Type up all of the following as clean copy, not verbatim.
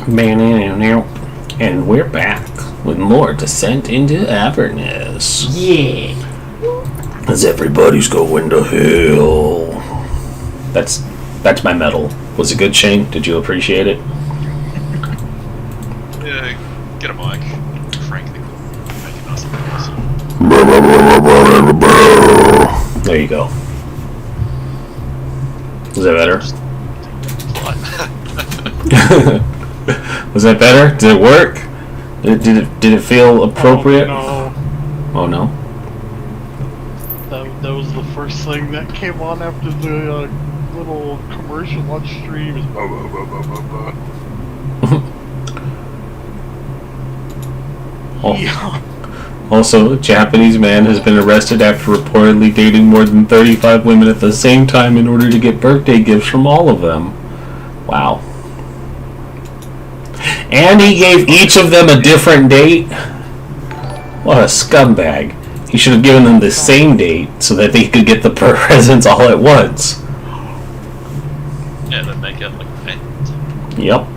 And we're back with more Descent into Avernus. Yeah. As everybody's going to hell. That's my medal. Was it good, Shane? Did you appreciate it? Yeah, get a mic. Frankly, make it nice and nice. There you go. Was that better? Was that better? Did it work? Did it feel appropriate? Oh no. That was the first thing that came on after the little commercial on stream. Also, a Japanese man has been arrested after reportedly dating more than 35 women at the same time in order to get birthday gifts from all of them. Wow. And he gave each of them a different date? What a scumbag. He should have given them the same date so that they could get the presents all at once. Yeah, then make it like a payment. Yep.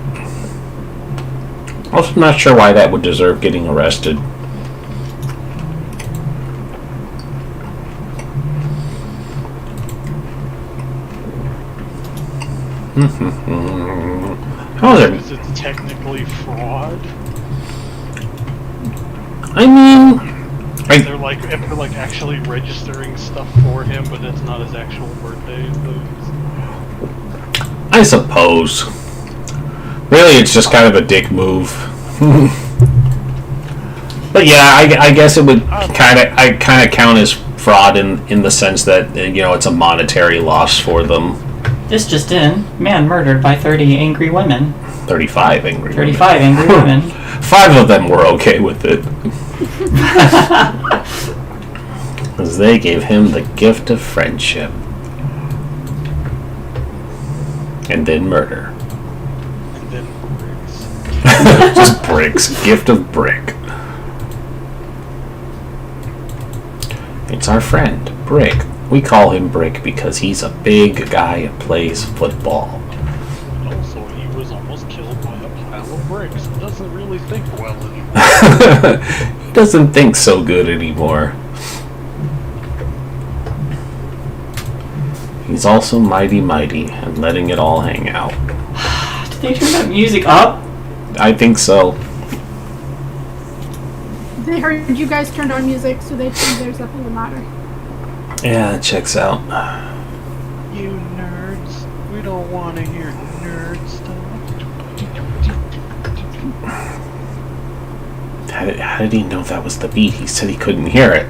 I'm not sure why that would deserve getting arrested. How is it? Is it technically fraud? I mean, If they're like actually registering stuff for him, but it's not his actual birthday. I suppose. Really, it's just kind of a dick move. But yeah, I guess it would kind of count as fraud in the sense that it's a monetary loss for them. This just in: man murdered by 30 angry women. 35 angry 35 angry women. 5 of them were okay with it. Because they gave him the gift of friendship. And then murder. And then bricks. Just bricks. Gift of brick. It's our friend, Brick. We call him Brick because he's a big guy who plays football. Also, he was almost killed by a pile of bricks. He doesn't really think well anymore. He doesn't think so good anymore. He's also mighty and letting it all hang out. Did they turn that music up? I think so. They heard you guys turned on music, so they think there's nothing the matter. Yeah, it checks out. You nerds. We don't want to hear nerd stuff. How did he know that was the beat? He said he couldn't hear it.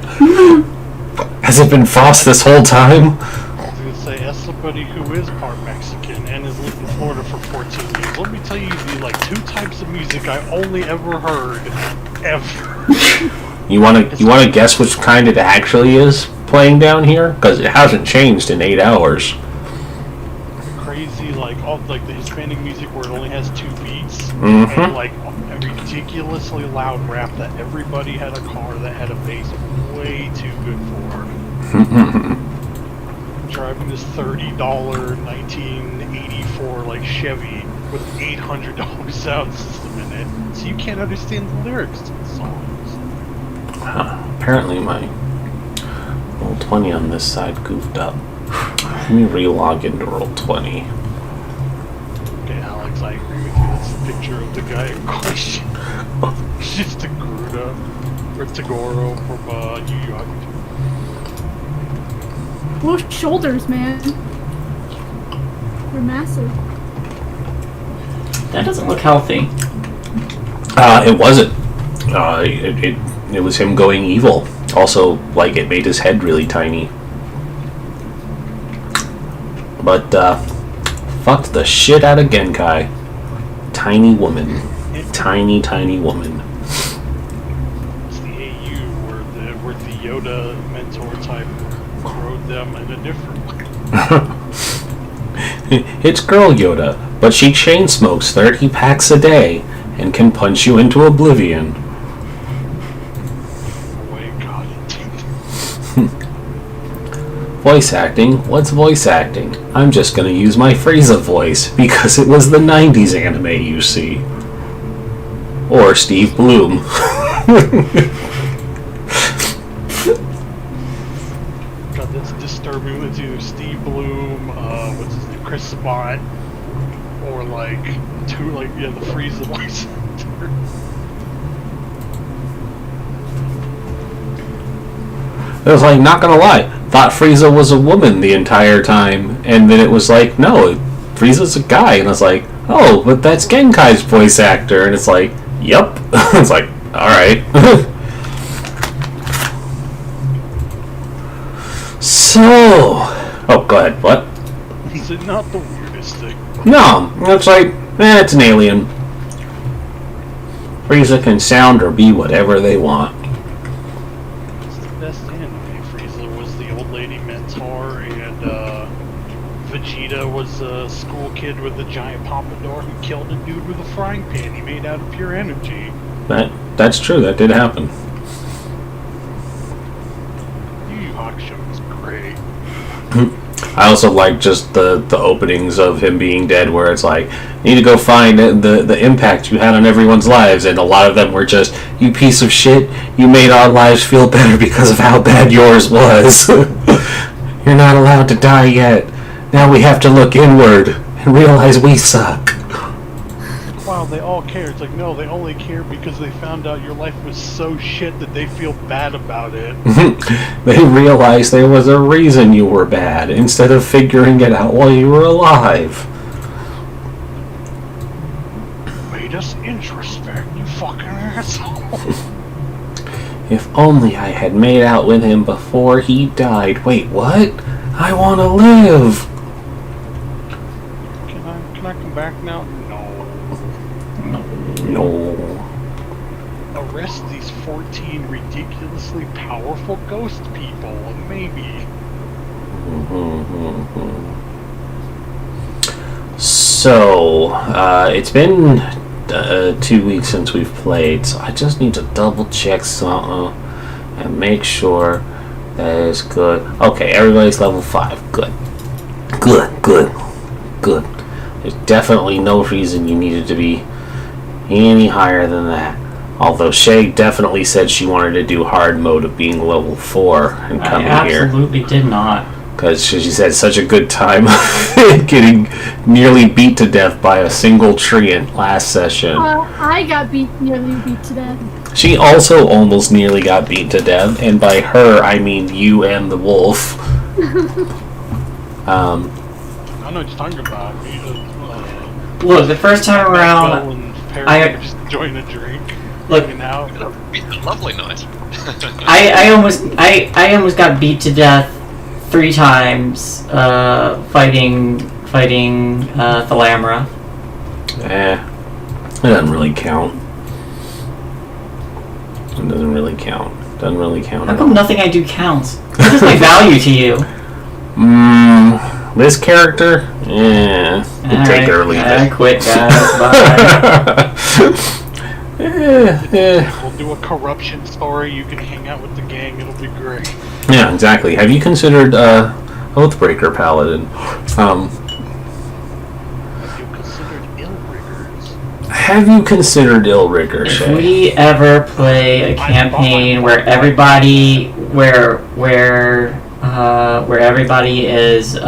Has it been Frost this whole time? I was going to say, as somebody who is part Mexican and has lived in Florida for 14 years, let me tell you the 2 types of music I only ever heard, ever. You want to guess which kind it actually is playing down here? Because it hasn't changed in 8 hours. Crazy, all the Hispanic music where it only has 2 beats, Mm-hmm. and a ridiculously loud rap that everybody had a car that had a bass way too good for. Driving this $30 1984 Chevy with $800 sound system in it, so you can't understand the lyrics to the songs. Apparently my Roll20 on this side goofed up. Let me re-log into Roll20. Okay, Alex, I agree with you. That's the picture of the guy in question. It's just Tagoro from New York. Those shoulders, man. They're massive. That doesn't look healthy. It wasn't. It was him going evil. Also, it made his head really tiny. But, fucked the shit out of Genkai. Tiny woman. Tiny woman. It's the AU where the Yoda mentor type rode them in a different way. It's Girl Yoda, but she chain smokes 30 packs a day and can punch you into oblivion. Voice acting? What's voice acting? I'm just gonna use my Frieza voice, because it was the 90s anime, you see. or Steve Bloom. God, that's disturbing. It's either Steve Bloom, what's his name, Chris Sabat, or like the Frieza voice actor. It was like, not gonna lie, thought Frieza was a woman the entire time, and then it was like, no, Frieza's a guy, and I was like, oh, but that's Genkai's voice actor, and it's like, yep. It's like, alright. So, oh, go ahead, what? Is it not the weirdest thing? No, it's like, it's an alien. Frieza can sound or be whatever they want. It's the best anime. Frieza was the old lady mentor, and Vegeta was a school kid with a giant pompadour who killed a dude with a frying pan he made out of pure energy. That's true, that did happen. Yu Yu Hakusho was great. I also like just the openings of him being dead, where it's like, you need to go find the impact you had on everyone's lives, and a lot of them were just, you piece of shit, you made our lives feel better because of how bad yours was. You're not allowed to die yet. Now we have to look inward and realize we suck. Wow, they all care. It's like, no, they only care because they found out your life was so shit that they feel bad about it. They realized there was a reason you were bad, instead of figuring it out while you were alive. Made us introspect, you fucking asshole. If only I had made out with him before he died. Wait, what? I want to live. Can I come back now? No. Arrest these 14 ridiculously powerful ghost people, maybe. So, it's been 2 weeks since we've played, so I just need to double check something and make sure that it's good. Okay, everybody's level 5. Good. There's definitely no reason you needed to be any higher than that. Although Shay definitely said she wanted to do hard mode of being level 4 and coming here. I absolutely did not. Because she said such a good time getting nearly beat to death by a single treant last session. I got nearly beat to death. She also almost nearly got beat to death, and by her I mean you and the wolf. I know what you're talking about. Look, the first time around, I just enjoying a drink. Look, Now, It's a lovely night. I almost got beat to death 3 times fighting Thalamra. It doesn't really count. It doesn't really count. How come nothing I do counts? What is my value to you? This character? Yeah. Take it or leave I it. quit, guys. Bye. we'll do a corruption story. You can hang out with the gang. It'll be great. Yeah, exactly. Have you considered Oathbreaker Paladin? Have you considered Illriggers? Shay? If we ever play a campaign where everybody is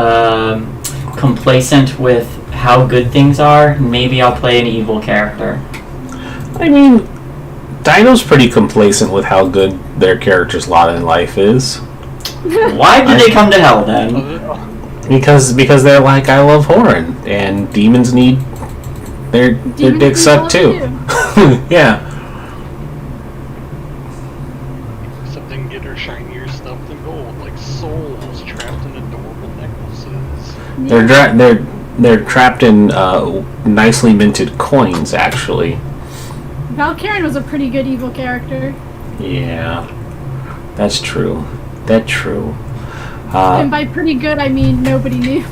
complacent with how good things are, maybe I'll play an evil character. I mean, Dino's pretty complacent with how good their character's lot in life is. Why did they come to hell then? Because they're like, I love Horan, and demons need their dick sucked too. Yeah. Except they can get her shinier stuff than gold, like souls trapped in adorable necklaces. They're trapped in nicely minted coins, actually. Valkyrian was a pretty good evil character. Yeah, that's true. That's true. And by pretty good, I mean nobody knew.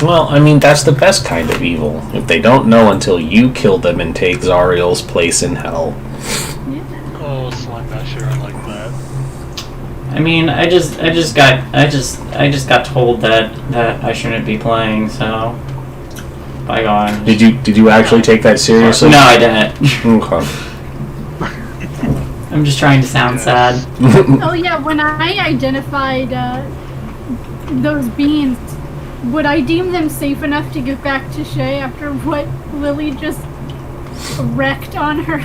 Well, I mean, that's the best kind of evil. If they don't know until you kill them and take Zariel's place in hell. Yeah. Oh, Slime Basher, I like that. I mean, I just got told that I shouldn't be playing, so By God. Did you actually take that seriously? No, I didn't. Okay. I'm just trying to sound sad. Oh yeah, when I identified those beings, would I deem them safe enough to give back to Shay after what Lily just wrecked on her?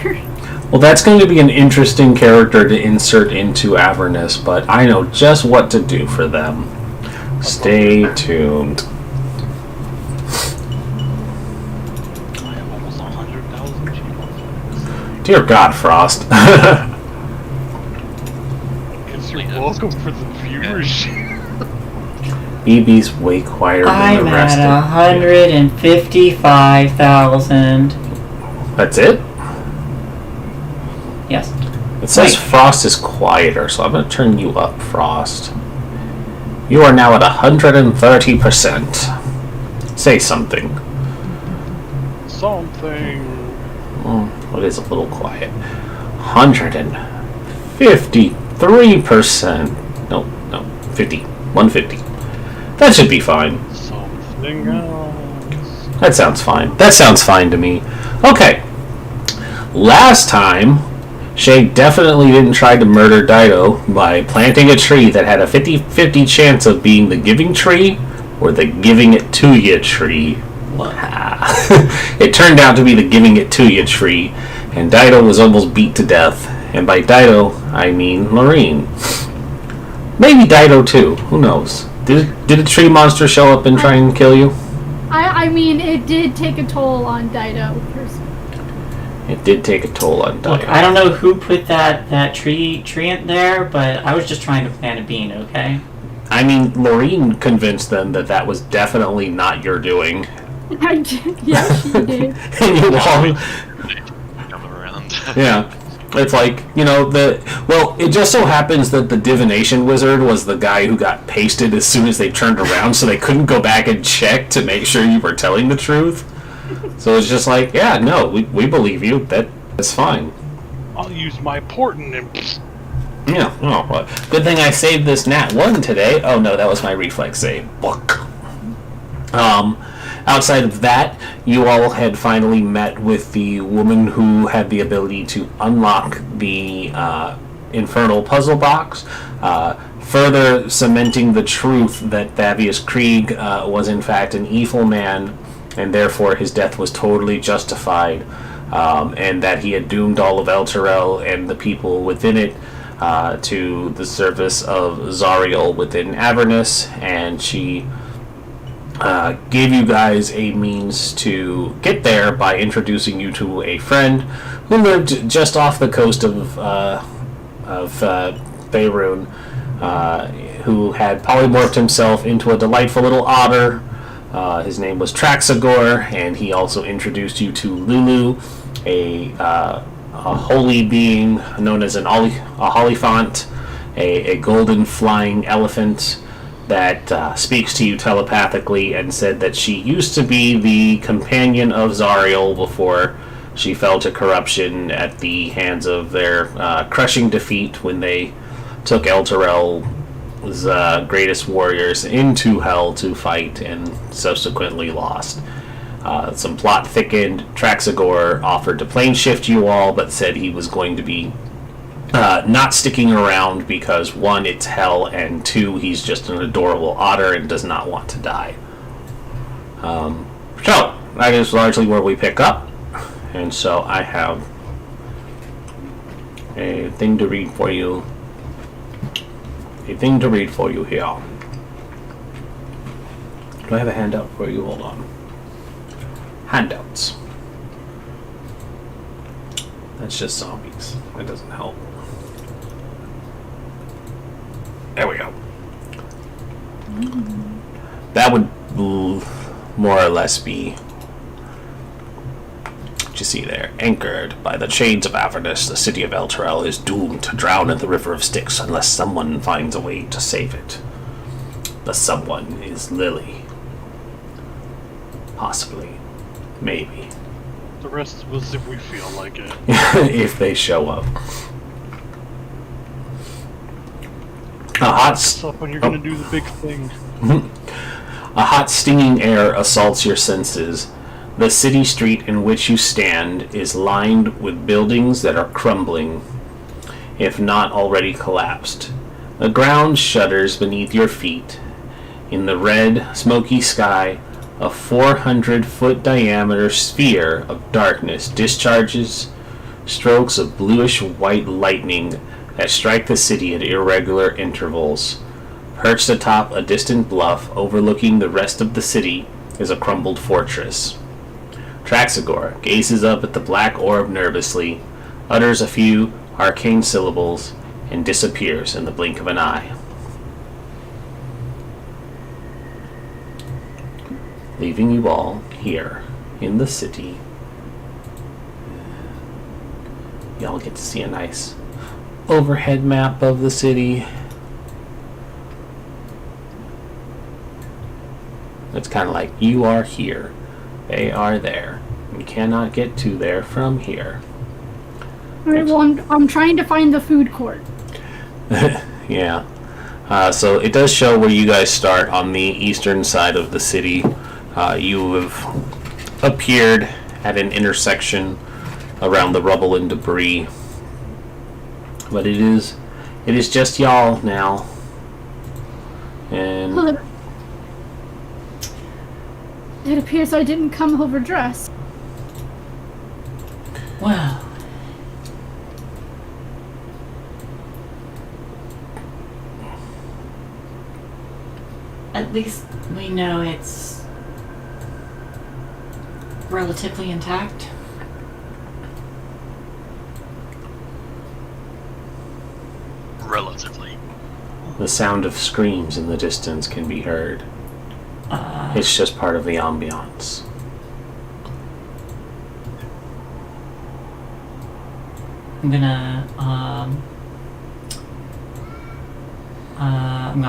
Well, that's going to be an interesting character to insert into Avernus, but I know just what to do for them. Stay tuned. I have almost 100,000 Gmails. Dear God, Frost. You're welcome for the viewership. BB's way quieter than I'm the rest at of 155,000. That's it? Yes. It says Wait. Frost is quieter, so I'm going to turn you up, Frost. You are now at 130%. Say something. Something. It is a little quiet. 153%. No, 50. 150. That should be fine. Something else. That sounds fine. That sounds fine to me. Okay. Last time, Shay definitely didn't try to murder Dido by planting a tree that had a 50-50 chance of being the giving tree or the giving it to you tree. It turned out to be the giving it to you tree, and Dido was almost beat to death. And by Dido, I mean Lorene. Maybe Dido too. Who knows? Did a tree monster show up and try and kill you? I mean, it did take a toll on Dido personally. It did take a toll on Dido. Look, I don't know who put that tree in there, but I was just trying to plant a bean, okay? I mean, Lorene convinced them that was definitely not your doing. I did. Yeah, she did. And you all, Come around. yeah. It's like, it just so happens that the divination wizard was the guy who got pasted as soon as they turned around, so they couldn't go back and check to make sure you were telling the truth. So it's just like, yeah, no, we believe you. That's fine. I'll use my portent and. Yeah, oh, well, good thing I saved this nat 1 today. Oh no, that was my reflex save. Book. Outside of that, you all had finally met with the woman who had the ability to unlock the infernal puzzle box, further cementing the truth that Thavius Krieg was in fact an evil man, and therefore his death was totally justified, and that he had doomed all of Elturel and the people within it to the service of Zariel within Avernus, and she gave you guys a means to get there by introducing you to a friend who lived just off the coast of Faerun, who had polymorphed himself into a delightful little otter. His name was Traxagor, and he also introduced you to Lulu, a holy being known as a Hollyphant, a golden flying elephant that speaks to you telepathically, and said that she used to be the companion of Zariel before she fell to corruption at the hands of their crushing defeat when they took Elturel's greatest warriors into Hell to fight and subsequently lost. Some plot thickened. Traxagor offered to plane shift you all, but said he was going to be not sticking around because 1, it's hell, and 2, he's just an adorable otter and does not want to die. So that is largely where we pick up, and so I have a thing to read for you. Here. Do I have a handout for you? Hold on. Handouts. That's just zombies. That doesn't help. There we go. That would more or less be what you see there. Anchored by the shades of Avernus, the city of Elturel is doomed to drown in the River of Styx unless someone finds a way to save it. The someone is Lily. Possibly. Maybe. The rest of us if we feel like it. If they show up. What's up when you're gonna do the big thing? A hot, stinging air assaults your senses The city street in which you stand is lined with buildings that are crumbling, if not already collapsed. The ground shudders beneath your feet. In the red, smoky sky, a 400-foot diameter sphere of darkness discharges strokes of bluish-white lightning that strike the city at irregular intervals. Perched atop a distant bluff overlooking the rest of the city is a crumbled fortress. Traxagor gazes up at the black orb nervously, utters a few arcane syllables, and disappears in the blink of an eye. Leaving you all here in the city. Y'all get to see a nice overhead map of the city. It's kind of like you are here, they are there. You cannot get to there from here. Alright, well, I'm trying to find the food court. Yeah. So it does show where you guys start on the eastern side of the city. You have appeared at an intersection around the rubble and debris. But it is just y'all now. And Well, it appears I didn't come overdressed. Well, at least we know it's relatively intact. Relatively. the sound of screams in the distance can be heard. It's just part of the ambiance. I'm gonna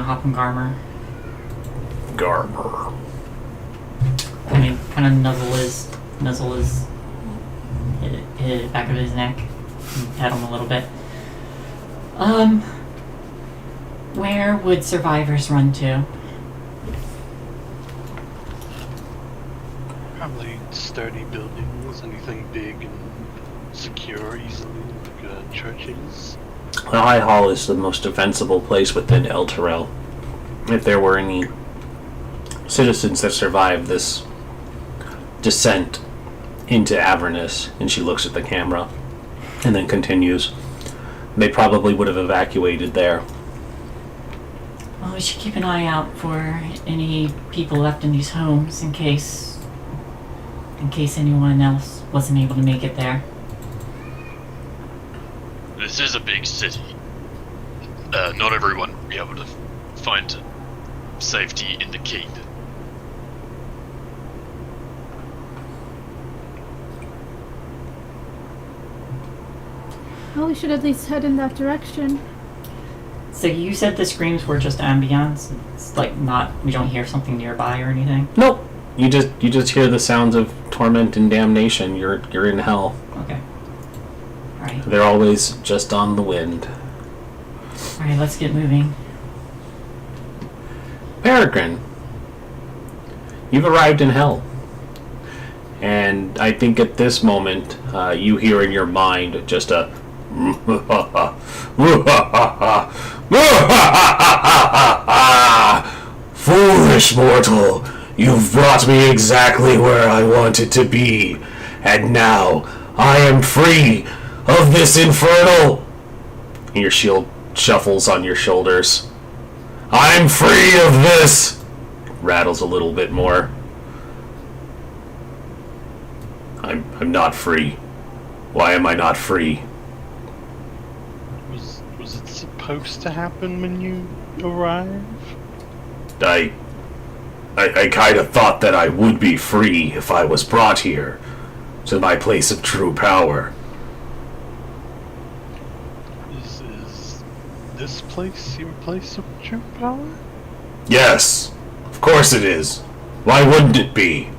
hop on Garmer. Garmer. I mean, kind of nuzzle his hit back of his neck, and pet him a little bit. Where would survivors run to? Probably sturdy buildings, anything big and secure easily, like churches. The High Hall is the most defensible place within El Terrell. If there were any citizens that survived this descent into Avernus, and she looks at the camera and then continues, they probably would have evacuated there. Well, we should keep an eye out for any people left in these homes in case anyone else wasn't able to make it there. This is a big city. Not everyone will be able to find safety in the keep. Well, we should at least head in that direction. So you said the screams were just ambience? It's like not, we don't hear something nearby or anything? Nope. You just hear the sounds of torment and damnation. You're in hell. Okay. Alright. They're always just on the wind. Alright, let's get moving. Peregrine, you've arrived in hell. And I think at this moment, you hear in your mind just a foolish mortal, you've brought me exactly where I wanted to be, and now I am free of this infernal. And your shield shuffles on your shoulders. I'm free of this! Rattles a little bit more. I'm not free. Why am I not free? Was it supposed to happen when you arrived? I kind of thought that I would be free if I was brought here to my place of true power. Is this place your place of true power? Yes, of course it is. Why wouldn't it be?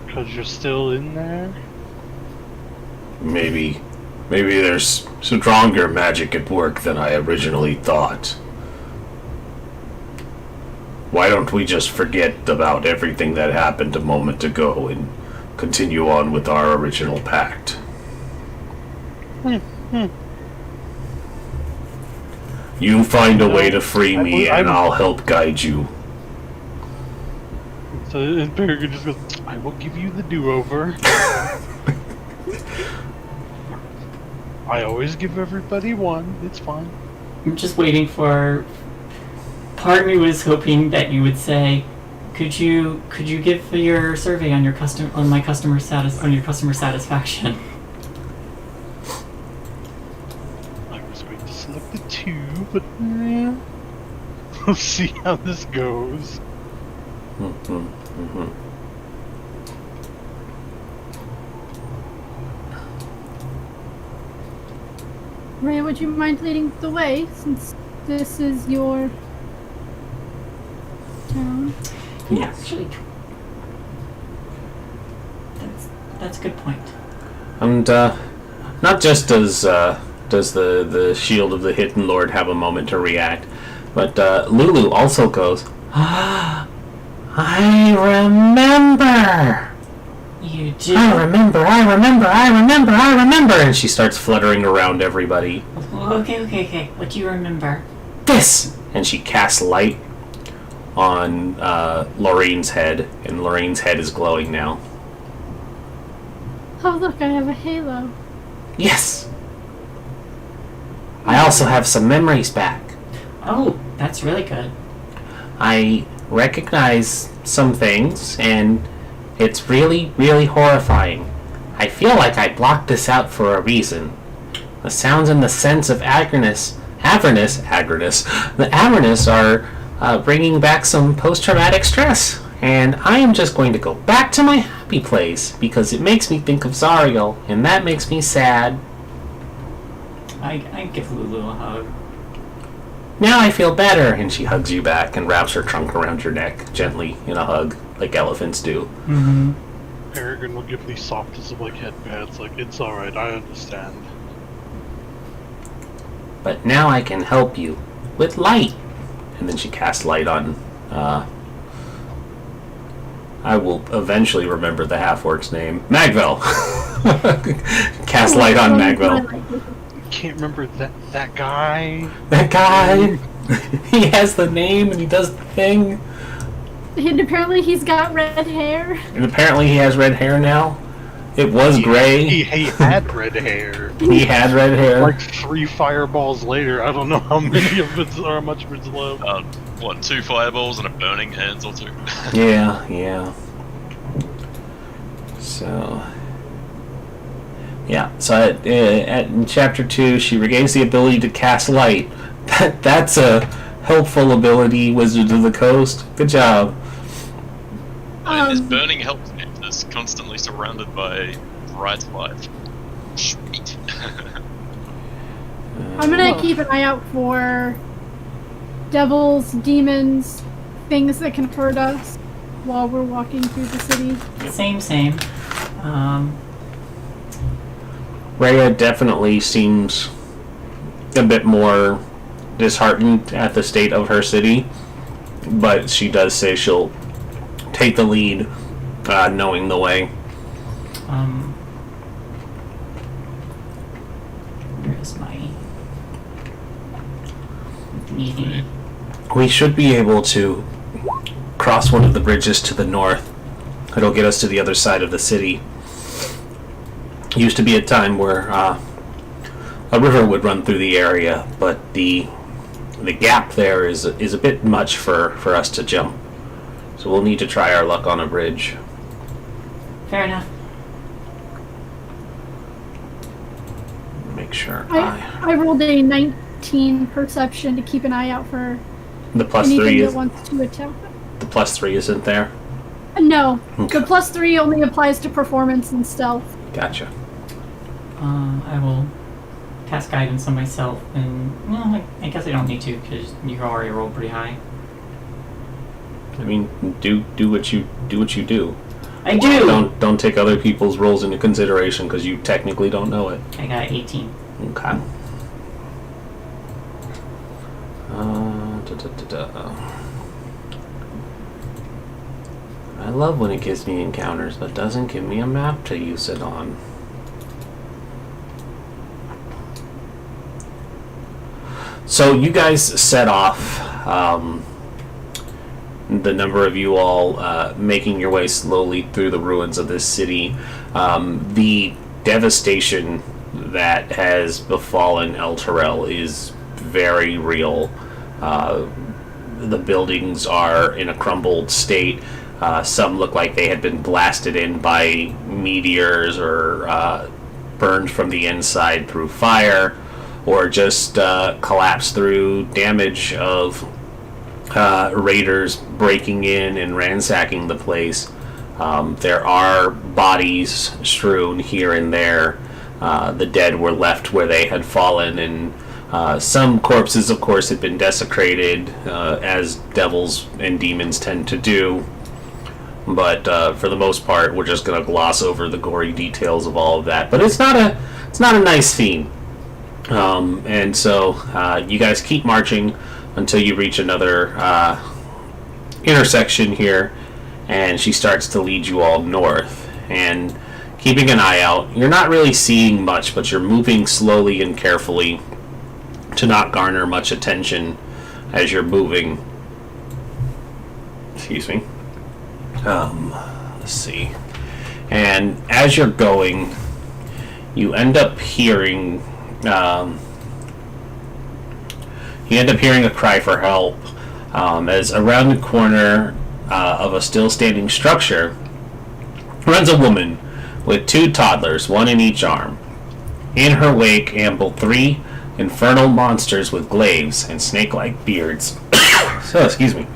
Because you're still in there? Maybe there's stronger magic at work than I originally thought. Why don't we just forget about everything that happened a moment ago and continue on with our original pact? You find a way to free me, and I'll help guide you. So, and Peregrine just goes, I will give you the do-over. I always give everybody one. It's fine. I'm just waiting for. Part of me was hoping that you would say, "Could you give your survey on your customer satisfaction?" I was going to select the 2, but we'll see how this goes. Ray, would you mind leading the way, since this is your town? Yeah, actually, that's a good point. And not just does the shield of the Hidden Lord have a moment to react, but Lulu also goes, I remember! You do? I remember! And she starts fluttering around everybody. Okay. What do you remember? This! And she casts light on Lorraine's head, and Lorraine's head is glowing now. Oh, look, I have a halo. Yes! I also have some memories back. Oh, that's really good. I recognize some things, and it's really, really horrifying. I feel like I blocked this out for a reason. The sounds and the scents of Avernus. The Avernus are bringing back some post-traumatic stress, and I am just going to go back to my happy place because it makes me think of Zariel, and that makes me sad. I give Lulu a hug. Now I feel better, and she hugs you back and wraps her trunk around your neck gently in a hug, like elephants do. Mm-hmm. Peregrine will give the softest of head pats, it's alright, I understand. But now I can help you with light. And then she casts light on. I will eventually remember the half-orc's name. Magvel! Cast light on Magvel. Can't remember that guy. That guy! He has the name and he does the thing. And apparently he's got red hair. And apparently he has red hair now. It was gray. He had red hair. He had red hair. Like 3 fireballs later, I don't know how many of it or how much of it's left. 2 fireballs and a burning hands or 2? Yeah. So... Yeah, so in Chapter 2, she regains the ability to cast light. That's a helpful ability, Wizards of the Coast. Good job. This burning helps me. It's constantly surrounded by bright light. Sweet. I'm gonna keep an eye out for devils, demons, things that can hurt us while we're walking through the city. Same. Rhea definitely seems a bit more disheartened at the state of her city, but she does say she'll take the lead, knowing the way. Where's my meeting? We should be able to cross one of the bridges to the north. It'll get us to the other side of the city. Used to be a time where a river would run through the area, but the gap there is a bit much for us to jump. So we'll need to try our luck on a bridge. Fair enough. Make sure I rolled a 19 perception to keep an eye out for the plus anything 3 that is wants to attack. the plus 3 isn't there. No, Okay. the plus 3 only applies to performance and stealth. Gotcha. I will cast guidance on myself, and I guess I don't need to because you already rolled pretty high. I mean, do what you do. I do. Don't take other people's rolls into consideration because you technically don't know it. I got 18. Okay. I love when it gives me encounters, but doesn't give me a map to use it on. So you guys set off, the number of you all making your way slowly through the ruins of this city. The devastation that has befallen El Terrell is very real. The buildings are in a crumbled state. Some look like they had been blasted in by meteors or burned from the inside through fire, or just collapsed through damage of raiders breaking in and ransacking the place. There are bodies strewn here and there. The dead were left where they had fallen, and some corpses, of course, had been desecrated, as devils and demons tend to do. But for the most part, we're just going to gloss over the gory details of all of that. But it's not a nice scene. And so you guys keep marching until you reach another intersection here, and she starts to lead you all north. And keeping an eye out, you're not really seeing much, but you're moving slowly and carefully to not garner much attention as you're moving. Excuse me. Let's see. And as you're going, you end up hearing a cry for help, as around the corner of a still standing structure runs a woman with 2 toddlers, one in each arm. In her wake amble 3 infernal monsters with glaives and snake-like beards. So, excuse me.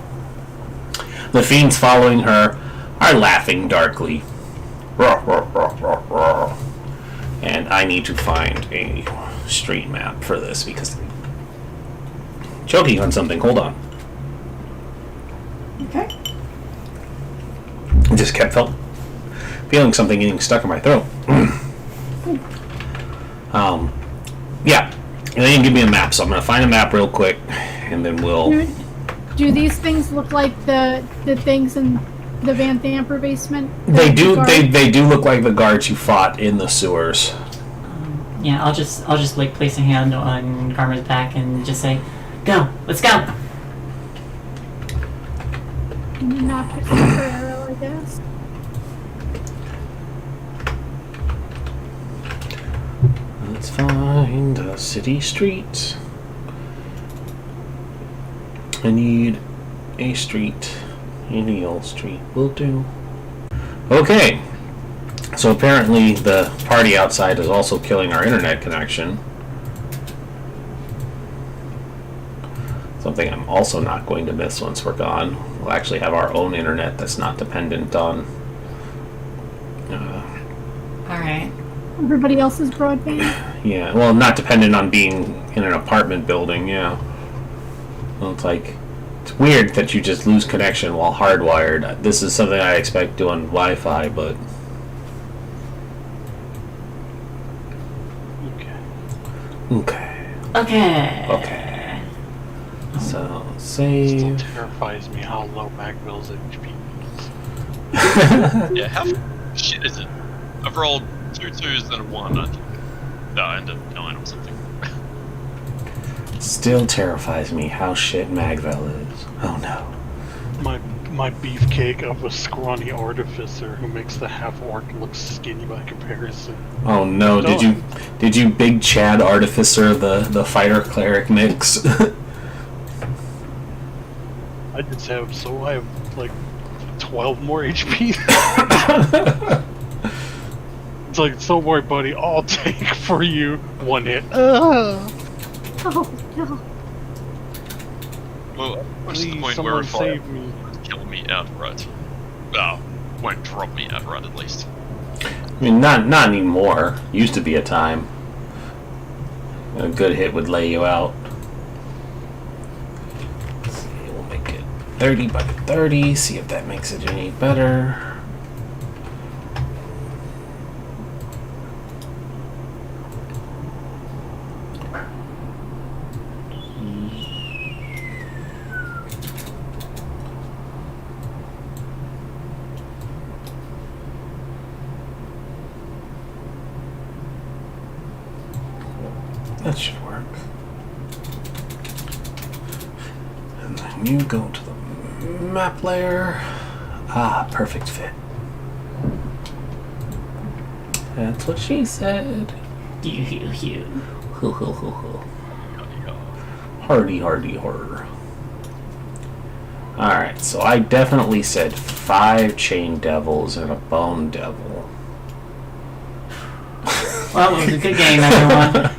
The fiends following her are laughing darkly. And I need to find a street map for this because I'm choking on something. Hold on. Okay. I just kept feeling something getting stuck in my throat. Yeah. And they didn't give me a map, so I'm going to find a map real quick, and then we'll... Do these things look like the things in the Van Thamper basement? They do. They do look like the guards you fought in the sewers. Yeah, I'll just like place a hand on Karma's back and just say, "Go, let's go." Not for arrow, I guess. Let's find a city street. I need a street. Any old street will do. Okay. So apparently the party outside is also killing our internet connection. Something I'm also not going to miss once we're gone. We'll actually have our own internet that's not dependent on... Alright. Everybody else's broadband? Yeah, well, not dependent on being in an apartment building, yeah. Well, it's weird that you just lose connection while hardwired. This is something I expect doing Wi-Fi, but... Okay. So, Still save... terrifies me how low Magville's HP is. Yeah, how shit is it? I've rolled 2 2s and a 1, I think. No, and a 9 or something. Still terrifies me how shit Magville is. Oh no. My beefcake of a scrawny artificer who makes the half-orc look skinny by comparison. Oh no, did you big Chad artificer the fighter cleric mix? I have like 12 more HP. It's like, don't worry buddy, I'll take for you 1 hit. Oh no. Well, what's the Please, point where a someone fire save me. would kill me outright? Well, won't drop me outright at least. I mean, not anymore. Used to be a time. A good hit would lay you out. Let's see, we'll make it 30 by 30. See if that makes it any better. That should work. And then you go to the map layer. Ah, perfect fit. That's what she said. You. Ho ho ho ho. Hardy, hardy, horror. Alright, so I definitely said 5 chain devils and a bone devil. Well, it was a good game, everyone.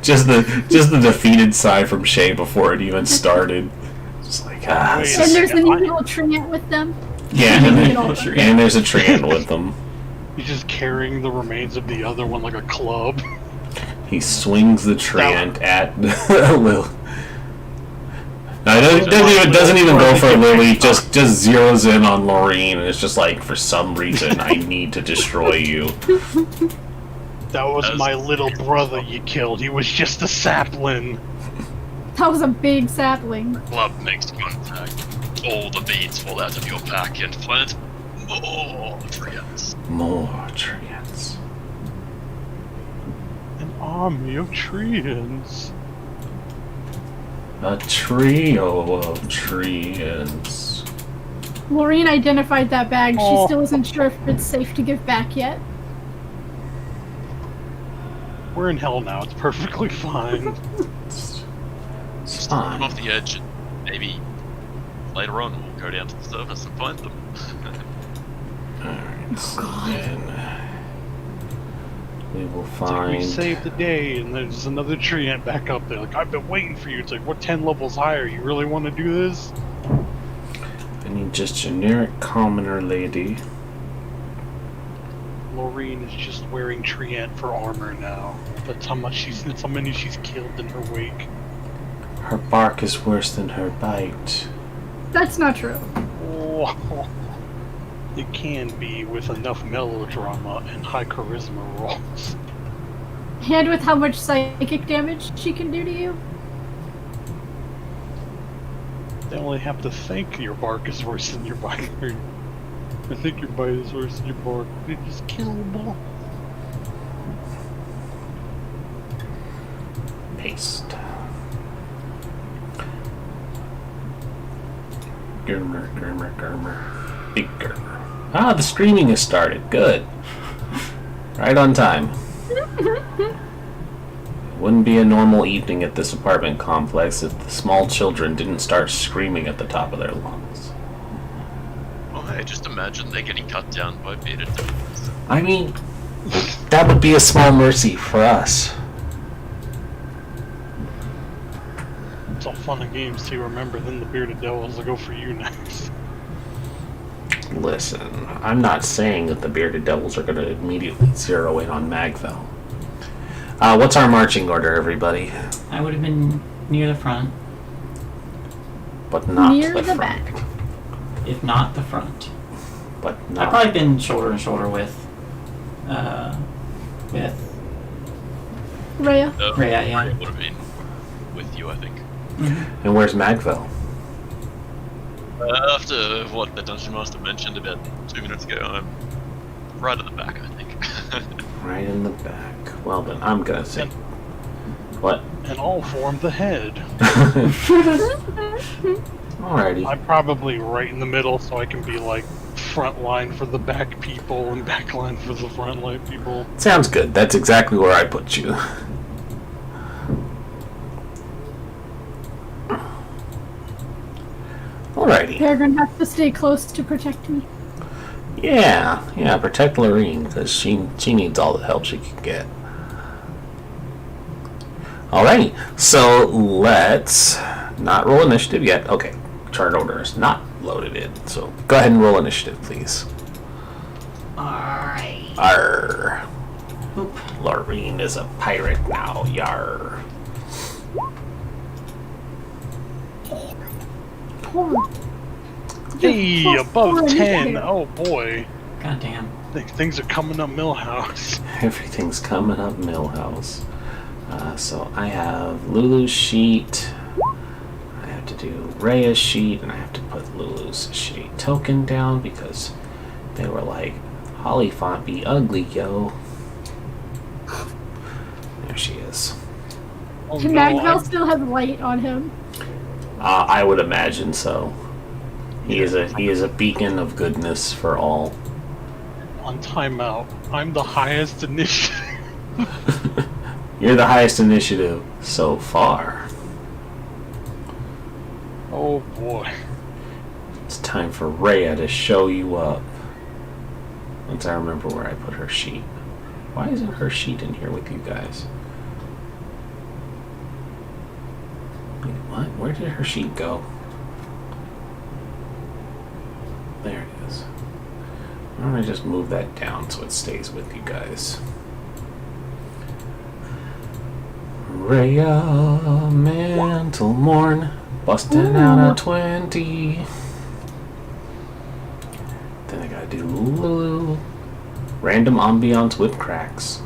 just the defeated side from Shay before it even started. Just like, ah. Wait a And there's an second, evil treant with them. Yeah, and there's a treant with them. He's just carrying the remains of the other one like a club. He swings the treant at Lil. No, it doesn't even go for Lily. Just zeroes in on Laureen, and it's just like, for some reason, I need to destroy you. That was my little brother you killed. He was just a sapling. That was a big sapling. Club makes contact. All the beads fall out of your pack and plant more treants. More treants. An army of treants. A trio of treants. Maureen identified that bag. She Oh. still isn't sure if it's safe to give back yet. We're in hell now. It's perfectly fine. It's Just run fine. off the edge and maybe later on we'll go down to the surface and find them. Alright, so then we will It's like find. we saved the day, and there's another treant back up there. Like, I've been waiting for you. It's like, we're 10 levels higher. You really want to do this? I need just generic commoner lady. Laureen is just wearing treant for armor now. That's how many she's killed in her wake. Her bark is worse than her bite. That's not true. Oh, it can be with enough melodrama and high charisma rolls. And with how much psychic damage she can do to you. They only have to think your bark is worse than your bite. I think your bite is worse than your bark. It is killable. Paste. Gurmer. Big Gurmer. Ah, the streaming has started. Good. Right on time. Wouldn't be a normal evening at this apartment complex if the small children didn't start screaming at the top of their lungs. Oh hey, just imagine they're getting cut down by bearded devils. I mean, that would be a small mercy for us. It's all fun and games to remember. Then the bearded devils will go for you next. Listen, I'm not saying that the bearded devils are going to immediately zero in on Magvel. What's our marching order, everybody? I would have been near the front, But not Near the the front. back. if not the front. But I've not. probably been shoulder to shoulder with Rhea. Rhea, yeah. Rhea would have been with you, I think. And where's Magvel? After what the Dungeon Master mentioned about 2 minutes ago, I'm right at the back, I think. Right in the back. Well then, I'm gonna say. What? And I'll form the head. Alrighty. I'm probably right in the middle, so I can be like front line for the back people and back line for the front line people. Sounds good. That's exactly where I put you. Alrighty. Peregrine has to stay close to protect me. Yeah, protect Lorene, because she needs all the help she can get. Alrighty, so let's not roll initiative yet. Okay, chart order is not loaded in, so go ahead and roll initiative, please. Alright. Arr. Oop. Lorene is a pirate now, yar. Poor. Hey, Plus above 4 10. initiative. Oh boy. Goddamn. Things are coming up Millhouse. Everything's coming up Millhouse. So I have Lulu's sheet. I have to do Rhea's sheet, and I have to put Lulu's sheet token down because they were like, Holly font be ugly, yo. There she is. Oh, Can no, Magvel still have light on him? I would imagine so. He is a beacon of goodness for all. on timeout. I'm the highest initiative. You're the highest initiative so far. Oh boy. It's time for Rhea to show you up. Once I remember where I put her sheet. Why isn't her sheet in here with you guys? Wait, what? Where did her sheet go? There it is. Why don't I just move that down so it stays with you guys? Rhea, Mantle Morn, busting out a 20. Then I gotta do Lulu. Random ambiance whip cracks.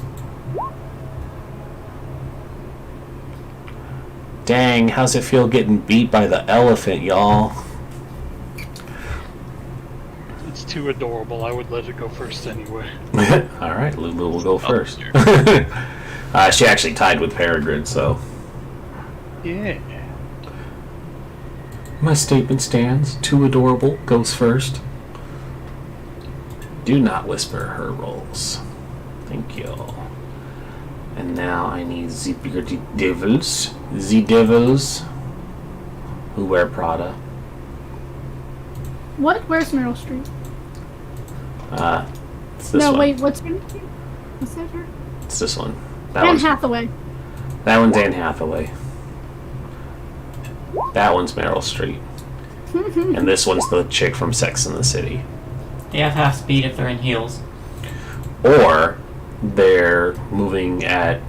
Dang, how's it feel getting beat by the elephant, y'all? It's too adorable. I would let it go first anyway. Alright, Lulu will go first. dear. She actually tied with Peregrine, so. Yeah. My statement stands. Too adorable goes first. Do not whisper her rolls. Thank you. And now I need the bearded devils. The devils who wear Prada. What? Where's Meryl Streep? It's this No, one. wait, what's her name? Is that her? It's this one. That Anne one's, Hathaway. that one's Anne Hathaway. That one's Meryl Streep. And this one's the chick from Sex and the City. They have half speed if they're in heels. Or they're moving at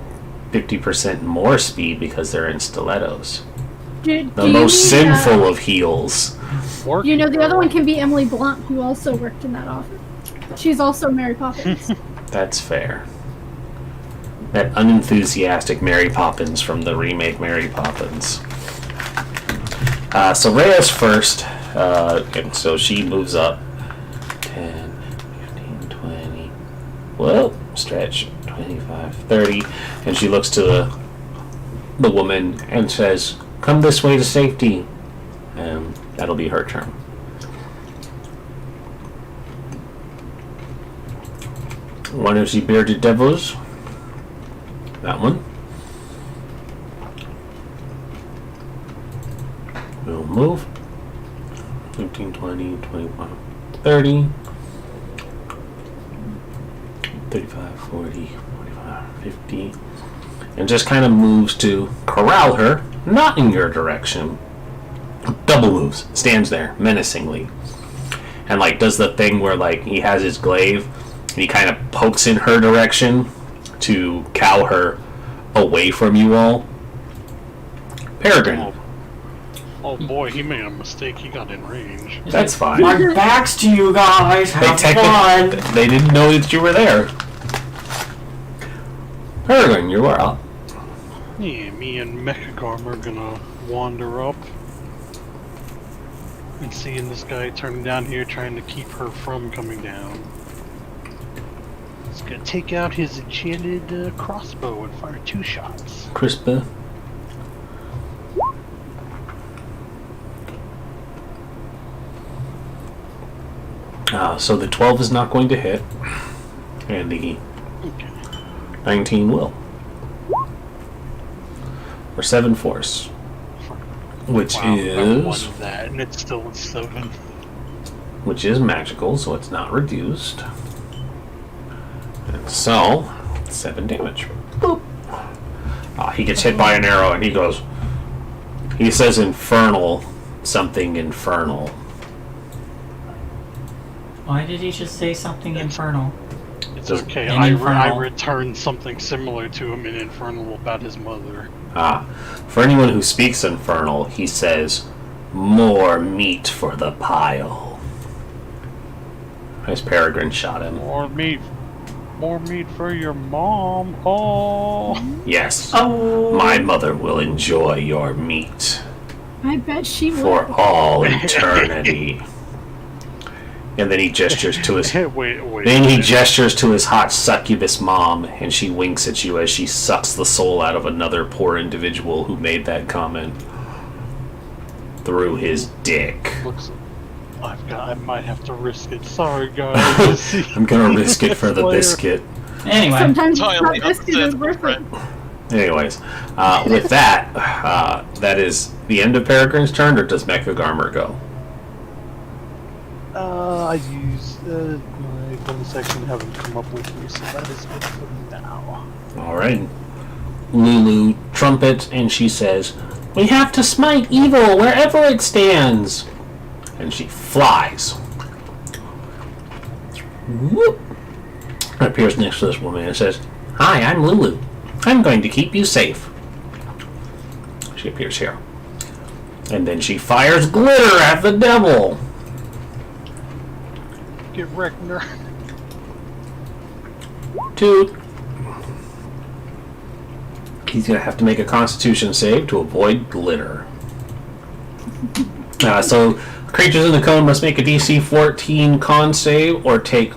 50% more speed because they're in stilettos. The most sinful of heels. You know, the other one can be Emily Blunt, who also worked in that office. She's also Mary Poppins. That's fair. That unenthusiastic Mary Poppins from the remake Mary Poppins. So Rhea's first, and so she moves up. 10, 15, 20. Well, stretch. 25, 30. And she looks to the woman and says, "Come this way to safety." And that'll be her turn. One of the bearded devils. That one. We'll move. 15, 20, 25, 30. 35, 40, 45, 50. And just kind of moves to corral her, not in your direction. Double moves. Stands there, menacingly. And, like, does the thing where, like, he has his glaive, and he kind of pokes in her direction to cow her away from you all. Peregrine. Oh boy, he made a mistake. He got in range. That's fine. Our backs to you guys. They Have fun. they didn't know that you were there. Peregrine, you are up. Yeah, me and Mechagarm are gonna wander up and seeing this guy turning down here, trying to keep her from coming down. He's gonna take out his enchanted crossbow and fire 2 shots. Crispa. So the 12 is not going to hit, and the Okay. 19 will. Or 7 force, which Wow, that one is of that, and it's still a 7. magical, so it's not reduced. And so 7 damage. Boop. He gets hit by an arrow, and he goes. He says infernal, something infernal. Why did he just say something infernal? It's Does- okay. In I Infernal. returned something similar to him in Infernal about his mother. For anyone who speaks infernal, he says, "More meat for the pile." As Peregrine shot him. More meat for your mom. Oh, Yes, Oh. my mother will enjoy your meat I bet she for would. all eternity. And then he gestures to his. wait. Then he gestures to his hot succubus mom, and she winks at you as she sucks the soul out of another poor individual who made that comment through his dick. I might have to risk it. Sorry, guys. I'm gonna risk it for the biscuit. Anyway, Sometimes Entirely it's not biscuit is worth it. understandable, Anyways, with that, that is the end of Peregrine's turn, or does Mecha Garmer go? I use my bonus action haven't come up with me, so that is it for now. Alright. Lulu trumpets, and she says, "We have to smite evil wherever it stands!" And she flies. Whoop. Appears next to this woman and says, "Hi, I'm Lulu. I'm going to keep you safe." She appears here. And then she fires glitter at the devil. Get wrecked, nerd. Dude. He's going to have to make a constitution save to avoid glitter. So, creatures in the cone must make a DC 14 con save or take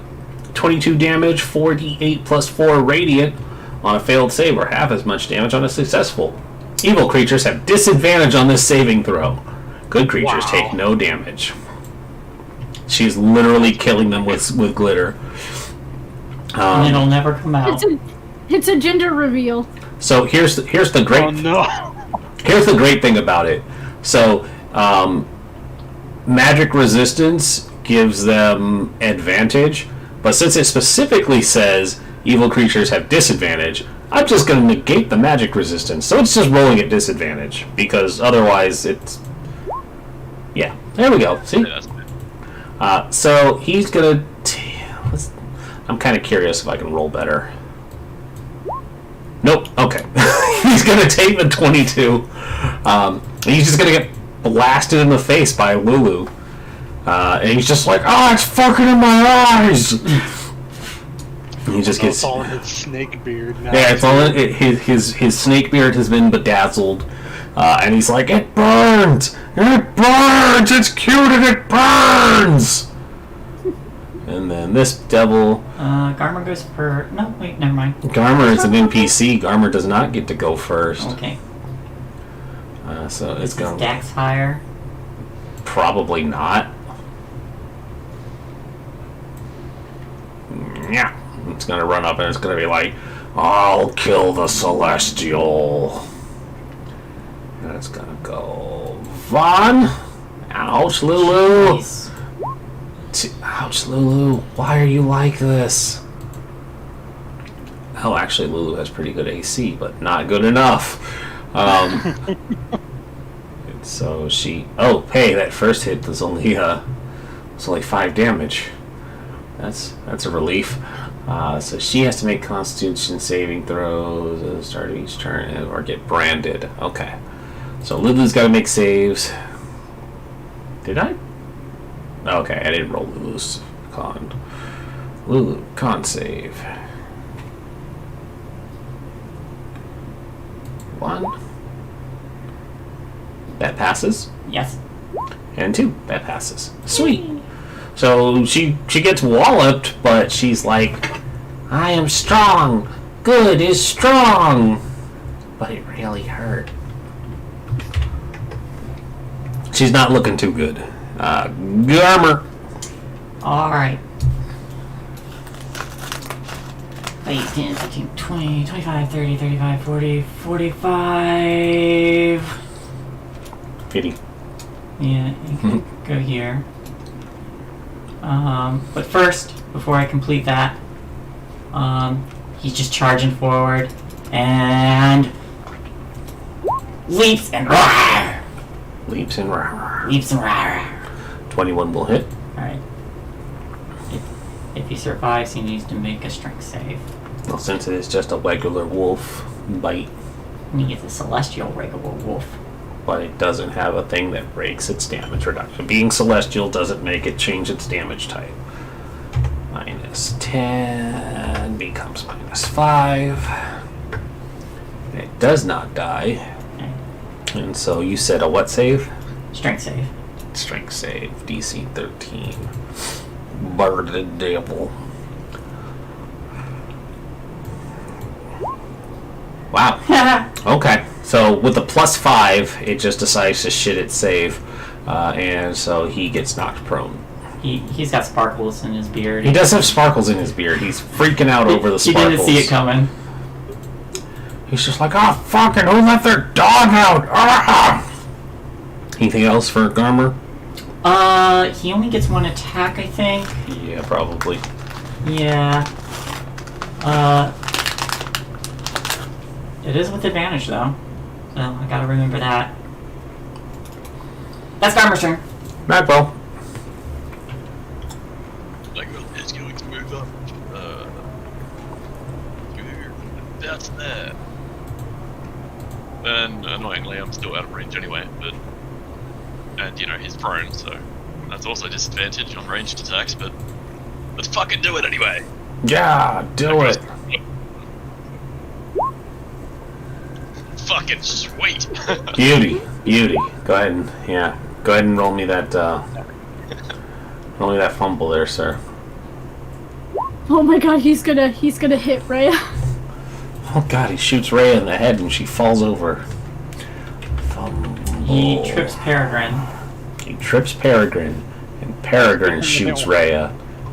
22 damage, 4d8 plus 4 radiant on a failed save, or half as much damage on a successful. Evil creatures have disadvantage on this saving throw. Good creatures take no damage. She's literally killing them with glitter. and it'll never come out. It's a gender reveal. So here's the great. Oh no! Here's the great thing about it. So magic resistance gives them advantage, but since it specifically says evil creatures have disadvantage, I'm just going to negate the magic resistance. So it's just rolling at disadvantage, because otherwise it's... Yeah, there we go. See? So he's going to... I'm kind of curious if I can roll better. Nope, okay. He's going to take the 22. He's just going to get blasted in the face by Lulu. And he's just like, oh, it's fucking in my eyes! He just gets... It's all in his snake beard now. Yeah, it's all in, his snake beard has been bedazzled. And he's like, it burns! It burns! It's cute and it burns! And then this devil... Garmer goes per... No, wait, never mind. Garmer is an NPC. Garmer does not get to go first. Okay. So it's going... Dex higher. Probably not. Yeah. It's going to run up and it's going to be like, I'll kill the Celestial. And it's going to go... Vaughn? Ouch, Lulu. Jeez. Ouch, Lulu. Why are you like this? Oh, actually, Lulu has pretty good AC, but not good enough. So she... Oh, hey, that first hit was only 5 damage. That's a relief. So she has to make Constitution saving throws at the start of each turn or get branded. Okay. So Lulu's got to make saves. Did I? Okay, I didn't roll Lulu's con. Lulu, con save. 1. That passes. Yes. And 2. That passes. Sweet. So she gets walloped, but she's like, I am strong. Good is strong. But it really hurt. She's not looking too good. Garmer. Alright. 8, 10, 15, 20, 25, 30, 35, 40, 45. 50. Yeah, you can go here. But first, before I complete that, he's just charging forward and leaps and roar. Leaps and roar. Leaps and roar. 21 will hit. Alright. If he survives, he needs to make a strength save. Well, since it is just a regular wolf bite, And he gets a celestial regular wolf. but it doesn't have a thing that breaks its damage reduction. Being celestial doesn't make it change its damage type. Minus 10 becomes minus 5. And it does not die. And so you said a what save? Strength save. Strength save, DC 13. Bearded devil. Wow. Okay. So with the +5, it just decides to shit its save. And so he gets knocked prone. He's got sparkles in his beard. He does have sparkles in his beard. He's freaking out over the He sparkles. didn't see it coming. He's just like, oh, fucking, who let their dog out? Ah! Anything else for Garmer? He only gets one attack, I think. Yeah, probably. Yeah. It is with advantage, though. So, I gotta remember that. That's Garmer's turn. Magpul. Magpul is going to move up. That's there. And annoyingly, I'm still out of range anyway, but... And, you know, he's prone, so... That's also a disadvantage on ranged attacks, but... Let's fucking do it anyway! Yeah, do it. Fucking sweet! Beauty. Go ahead and, yeah. Go ahead and roll me that fumble there, sir. Oh my god, he's gonna hit Rhea. Oh god, he shoots Rhea in the head and she falls over. He trips Peregrine. He trips Peregrine, and Peregrine shoots Rhea,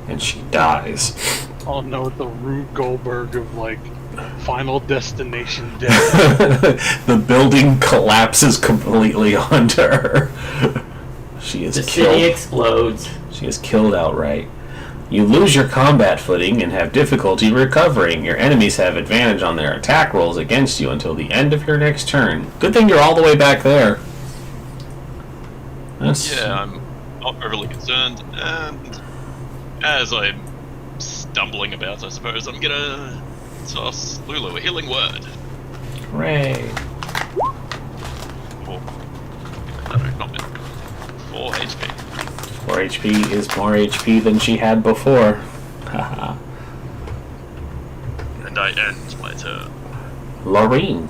and she dies. Oh no, the Rube Goldberg of like Final Destination death. The building collapses completely onto her. She is The killed. city explodes. She is killed outright. You lose your combat footing and have difficulty recovering. Your enemies have advantage on their attack rolls against you until the end of your next turn. Good thing you're all the way back there. Yeah, I'm not overly concerned, and as I'm stumbling about, I suppose, I'm gonna toss Lulu a healing word. Hooray. No, not me. 4 HP. 4 HP is more HP than she had before. Haha. And I end my turn. Loreen.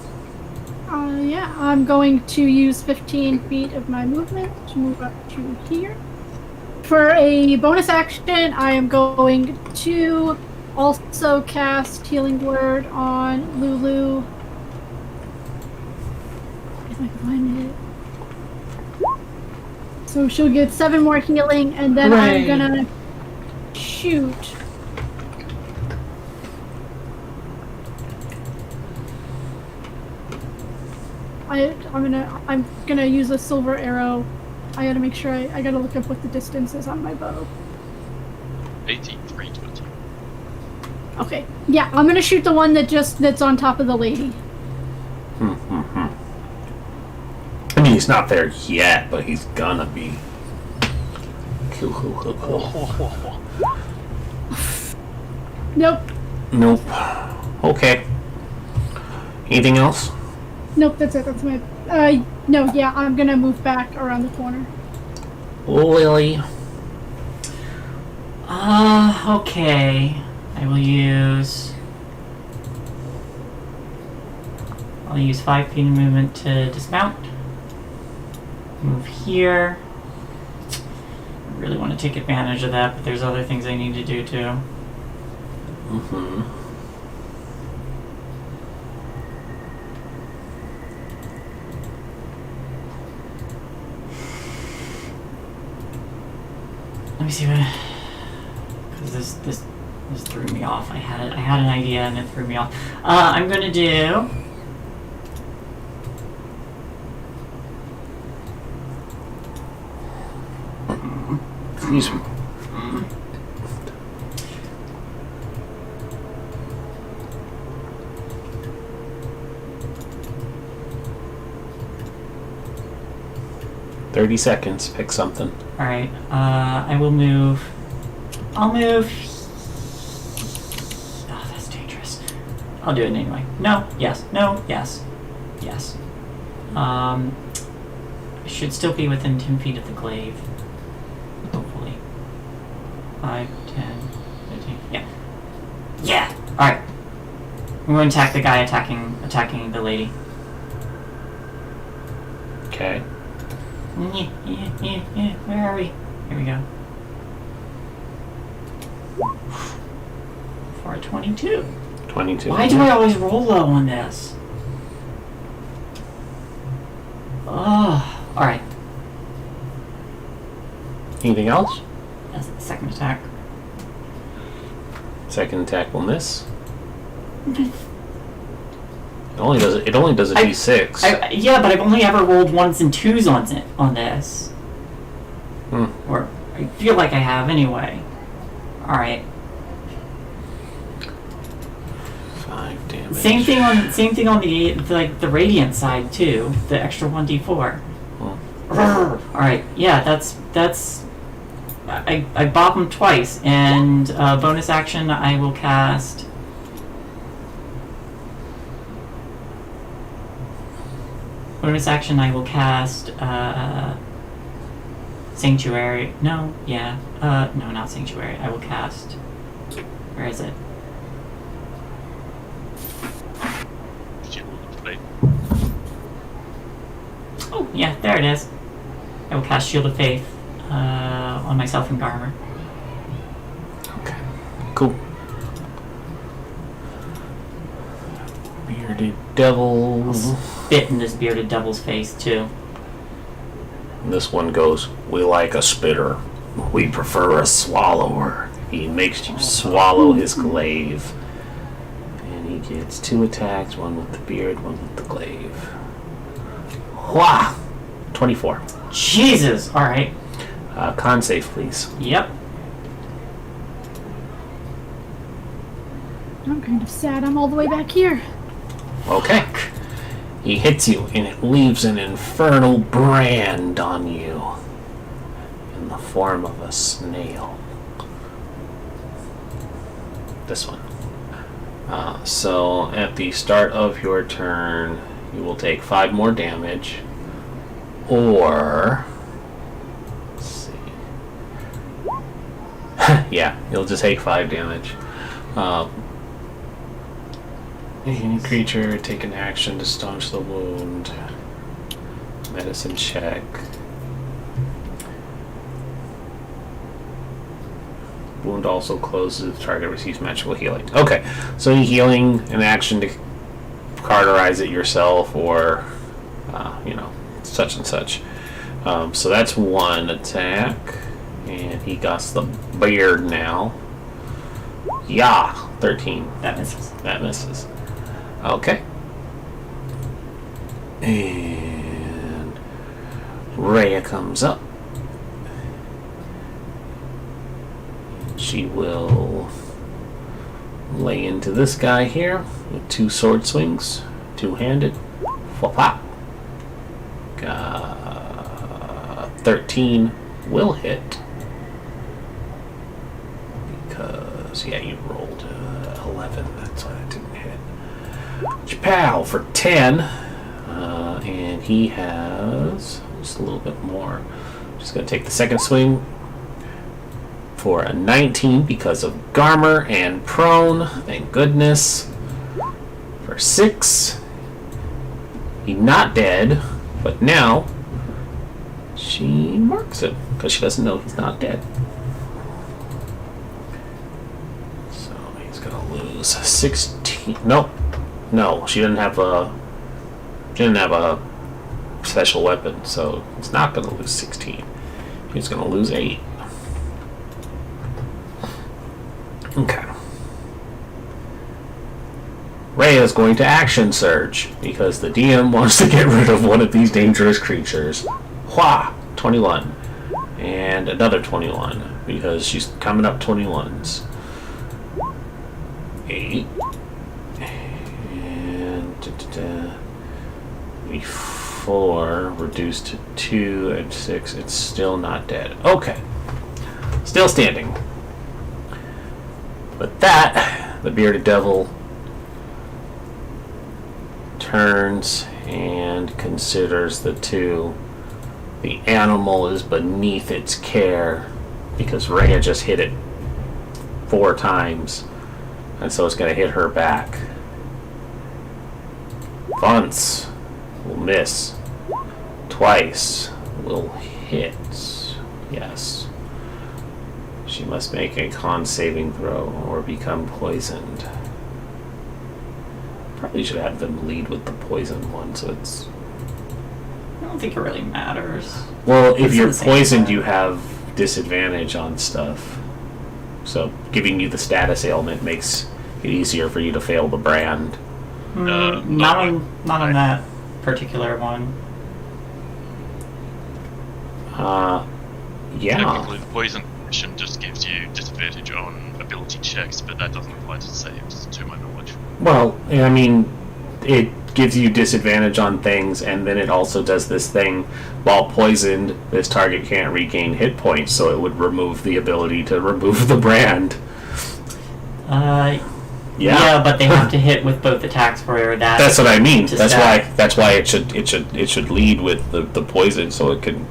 Yeah, I'm going to use 15 feet of my movement to move up to here. For a bonus action, I am going to also cast Healing Word on Lulu. If I can find it. So she'll get 7 more healing, and then Hooray. I'm gonna shoot. I'm gonna use a silver arrow. I gotta make sure I gotta look up what the distance is on my bow. 8320. Okay. Yeah, I'm gonna shoot the one that's on top of the lady. I mean, he's not there yet, but he's gonna be. Cool. Nope. Nope. Okay. Anything else? Nope, that's it. That's my no, yeah, I'm gonna move back around the corner. Lily. Okay. I'll use 5 feet of movement to dismount. Move here. I really want to take advantage of that, but there's other things I need to do too. Let me see what, because this threw me off. I had an idea and it threw me off. I'm gonna do. Excuse me. $30 seconds. Pick something. All right. I will move. I'll move. Oh, that's dangerous. I'll do it anyway. No. Yes. No. Yes. Yes. I should still be within 10 feet of the glaive. Hopefully. 5, 10, 15. Yeah. Yeah. All right. I'm going to attack the guy attacking the lady. Okay. Yeah. Where are we? Here we go. for a 22. 22. Why do I always roll low on this? Oh, alright. Anything else? That's the second attack. Second attack will miss. It only does a d6. Yeah, but I've only ever rolled 1s and 2s on this. Or I feel like I have anyway. Alright. 5 damage. Same thing on the radiant side too. The extra 1d4. Alright, yeah, that's I bop him twice, and bonus action I will cast Sanctuary. No, yeah. No, not Sanctuary. I will cast. Where is it? Oh, yeah, there it is. I will cast Shield of Faith on myself and Garmer. Okay. Cool. Bearded Devil. Spit in this bearded devil's face, too. This one goes, we like a spitter. We prefer a swallower. He makes you swallow his glaive. And he gets 2 attacks, one with the beard, one with the glaive. Wah! 24. Jesus! Alright. Con save, please. Yep. I'm kind of sad I'm all the way back here. Okay. He hits you, and it leaves an infernal brand on you in the form of a snail. This one. So at the start of your turn, you will take 5 more damage, or let's see. Yeah, you'll just take 5 damage. Any creature take an action to staunch the wound. Medicine check. Wound also closes. The target receives magical healing. Okay, so any healing, an action to cauterize it yourself, or such and such. So that's 1 attack, and he got the beard now. Yeah, 13. That misses. That misses. Okay. And Rhea comes up. She will lay into this guy here with 2 sword swings, 2-handed. Flop. 13 will hit. Because, yeah, you rolled 11. That's why it didn't hit. Chapow for 10. And he has just a little bit more. Just going to take the second swing for a 19 because of Garmer and prone. Thank goodness. For 6. He's not dead, but now she marks him because she doesn't know he's not dead. So he's going to lose 16. Nope. No, she didn't have a special weapon, so it's not going to lose 16. He's going to lose 8. Okay. Rhea is going to action surge because the DM wants to get rid of one of these dangerous creatures. Wha! 21. And another 21 because she's coming up 21s. 8. And 4 reduced to 2 and 6. It's still not dead. Okay. Still standing. With that, the bearded devil turns and considers the 2. The animal is beneath its care because Rhea just hit it 4 times, and so it's going to hit her back. Once will miss. Twice will hit. Yes. She must make a con saving throw or become poisoned. Probably should have them lead with the poison one, so it's... I don't think it really matters. Well, if It's you're the same poisoned, thing. you have disadvantage on stuff. So giving you the status ailment makes it easier for you to fail the brand. Not on that particular one. Yeah. Technically, the poison condition just gives you disadvantage on ability checks, but that doesn't apply to saves, to my knowledge. Well, I mean, it gives you disadvantage on things, and then it also does this thing. While poisoned, this target can't regain hit points, so it would remove the ability to remove the brand. Yeah, but they have to hit with both attacks for that. That's what I mean. to That's stack. why it should lead with the poison, so it can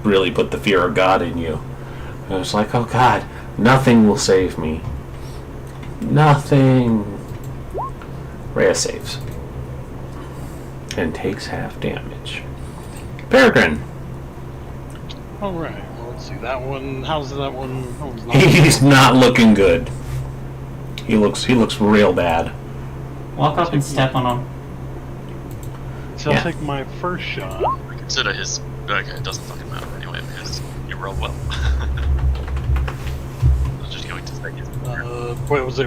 really put the fear of God in you. And it's like, oh God, nothing will save me. Nothing. Rhea saves and takes half damage. Peregrine. Alright, well, let's see. That one, how's that one? Oh, it's not- He's not looking good. He looks real bad. Walk up and step on them. So Yeah. I'll take my first shot. Consider his... Okay, it doesn't fucking matter anyway, because you roll well. I was just going to say his...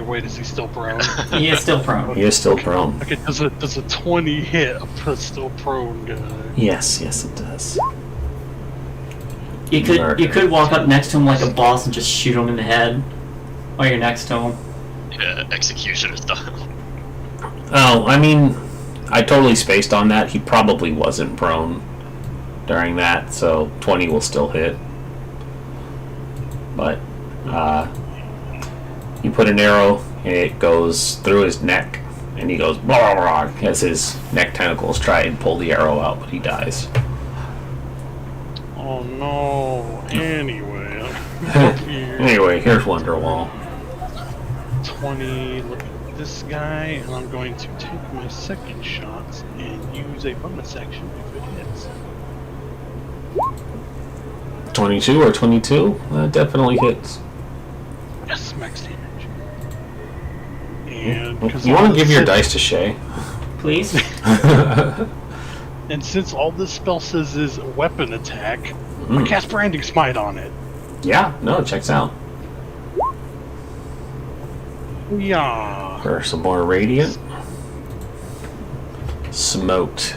Wait, is he still prone? He is still prone. He is still prone. Okay, does a 20 hit a still prone guy? Yes, it does. You could walk up next to him like a boss and just shoot him in the head while you're next to him. Yeah, executioner style. Oh, I mean, I totally spaced on that. He probably wasn't prone during that, so 20 will still hit. But, you put an arrow, and it goes through his neck, and he goes blah, blah, blah, as his neck tentacles try and pull the arrow out, but he dies. Oh no. Anyway. Anyway, here's Wonderwall. 20, look at this guy, and I'm going to take my second shot and use a bonus action if it hits. 22 or 22? That definitely hits. Yes, max damage. And You want to give your dice to Shay? Please? And since all this spell says is weapon attack, I cast Branding Smite on it. Yeah, no, it checks out. Yeah. For some more radiant. Smoked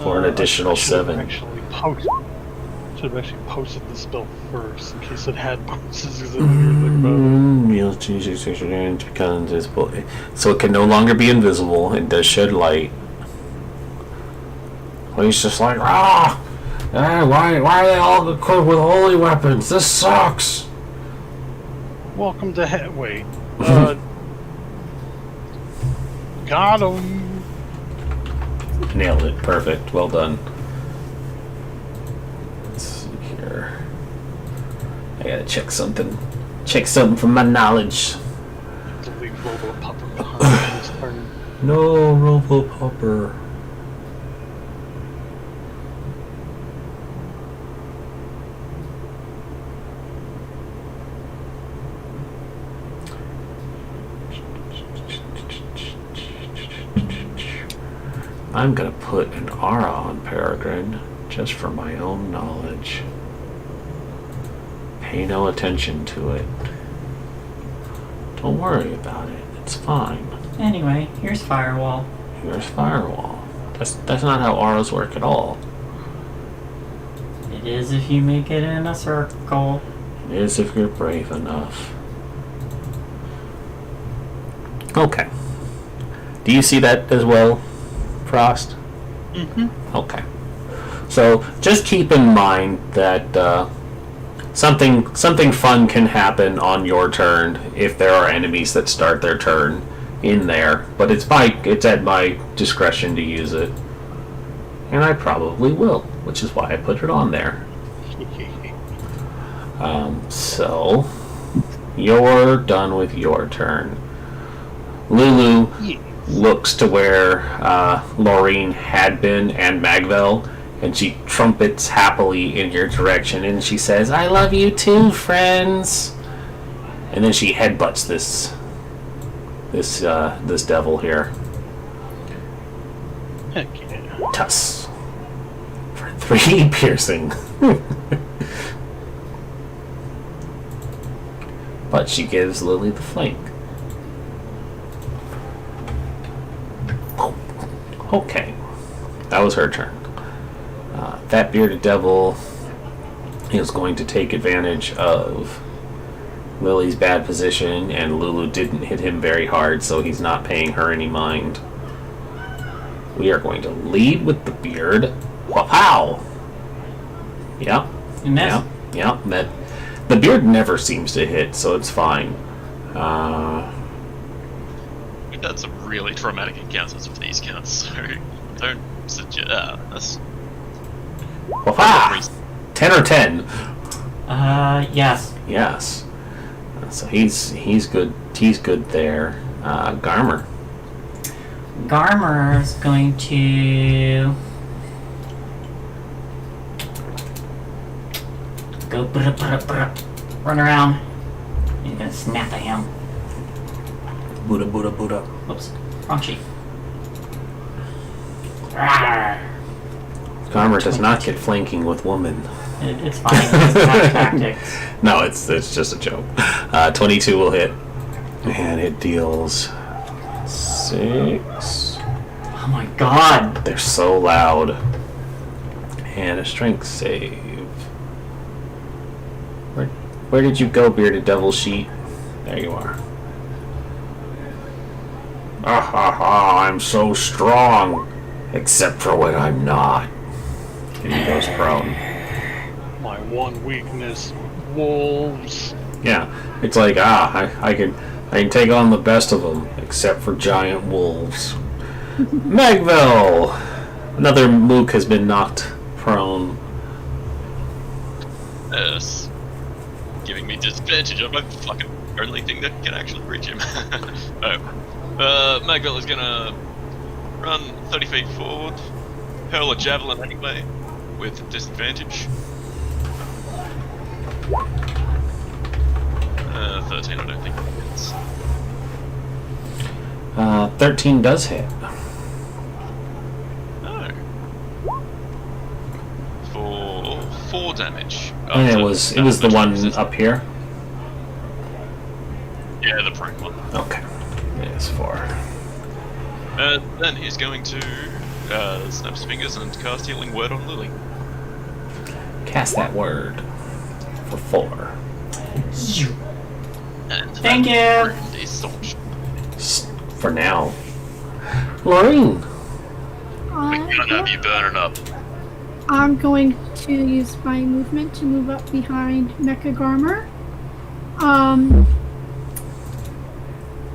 for an additional I should have 7. Should have actually posted the spell first in case it had bonuses. Because I didn't think about it. You'll choose your social damage to become invisible. So it can no longer be invisible and does shed light. Well, he's just like, why are they all equipped with holy weapons? This sucks. Welcome to wait. Got him. Nailed it. Perfect. Well done. Let's see here. I gotta check something. Check something from my knowledge. To leave Robo Pupper behind this turn. No, Robo Popper. I'm gonna put an aura on Peregrine just for my own knowledge. Pay no attention to it. Don't worry about it. It's fine. Anyway, here's Firewall. Here's Firewall. That's not how auras work at all. It is if you make it in a circle. It is if you're brave enough. Okay. Do you see that as well, Frost? Mm-hmm. Okay. So just keep in mind that something fun can happen on your turn if there are enemies that start their turn in there, but it's at my discretion to use it, and I probably will, which is why I put it on there. So you're done with your turn. Lulu looks to where Laureen had been and Magvel, and she trumpets happily in your direction, and she says, "I love you too, friends." And then she headbutts this devil here. Heck yeah. Tuss. For 3 piercing. But she gives Lily the flank. Okay. That was her turn. That bearded devil is going to take advantage of Lily's bad position, and Lulu didn't hit him very hard, so he's not paying her any mind. We are going to lead with the beard. Wow! Yep. You missed. Yep. The beard never seems to hit, so it's fine. We've done some really traumatic encounters with these counts, so don't suggest. That's. Wow! 10 or 10? Yes. Yes. So he's good. He's good there. Garmer. Garmer's going to go run around. He's gonna snap at him. Buddha. Oops, wrong sheet. Rawr. Garmer does not get flanking with women. It's fine. It's attack tactics. No, it's just a joke. 22 will hit, and it deals 6. Oh my god. They're so loud. And a strength save. Where did you go, bearded devil sheet? There you are. I'm so strong, except for when I'm not. And he goes prone. My one weakness, wolves. Yeah, it's like I can take on the best of them, except for giant wolves. Magville, another mook has been knocked prone. Yes. Giving me disadvantage on my fucking only thing that can actually reach him. Magville is gonna run 30 feet forward, hurl a javelin anyway, with disadvantage. 13, I don't think it hits. 13 does hit. No. For 4 damage. And it was the one up here. Yeah, the prone one. Okay, it is 4. Then he's going to snap his fingers and cast Healing Word on Lily. Cast that word for 4. And Thank you. wound is staunched. For now. Lorraine. We're gonna have you burning up. I'm going to use my movement to move up behind Mecha Garmer.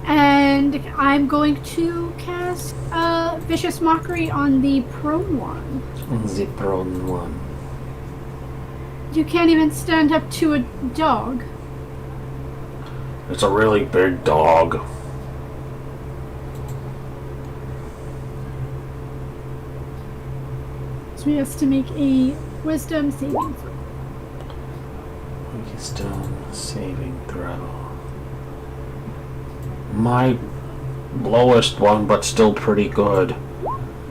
And I'm going to cast Vicious Mockery on the prone one. The prone one. You can't even stand up to a dog. It's a really big dog. So he has to make a Wisdom saving throw. Wisdom saving throw. My lowest one, but still pretty good.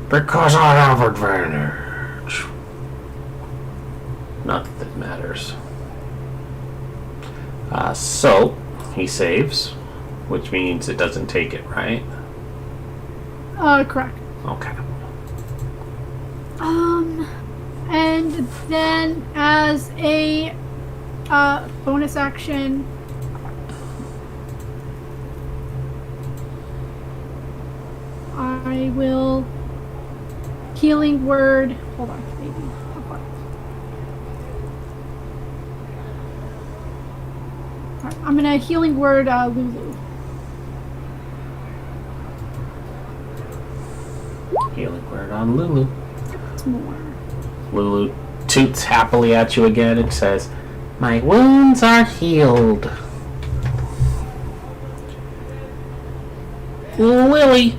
Because I have advantage. Not that it matters. So, he saves, which means it doesn't take it, right? Correct. Okay. And then as a bonus action, I will Healing Word. Hold on, maybe. Alright, I'm gonna Healing Word Lulu. Healing word on Lulu. It's more. Lulu toots happily at you again and says, "My wounds are healed." Lily.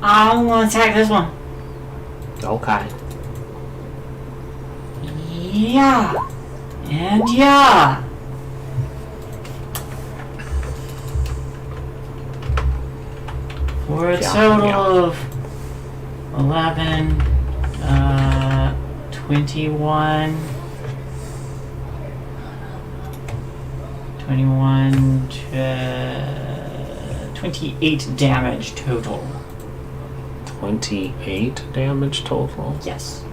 I'm gonna attack this one. Okay. Yeah. And yeah. For a Yeah, total yeah. of 11, 21, 28 damage total. 28 damage total. Yes.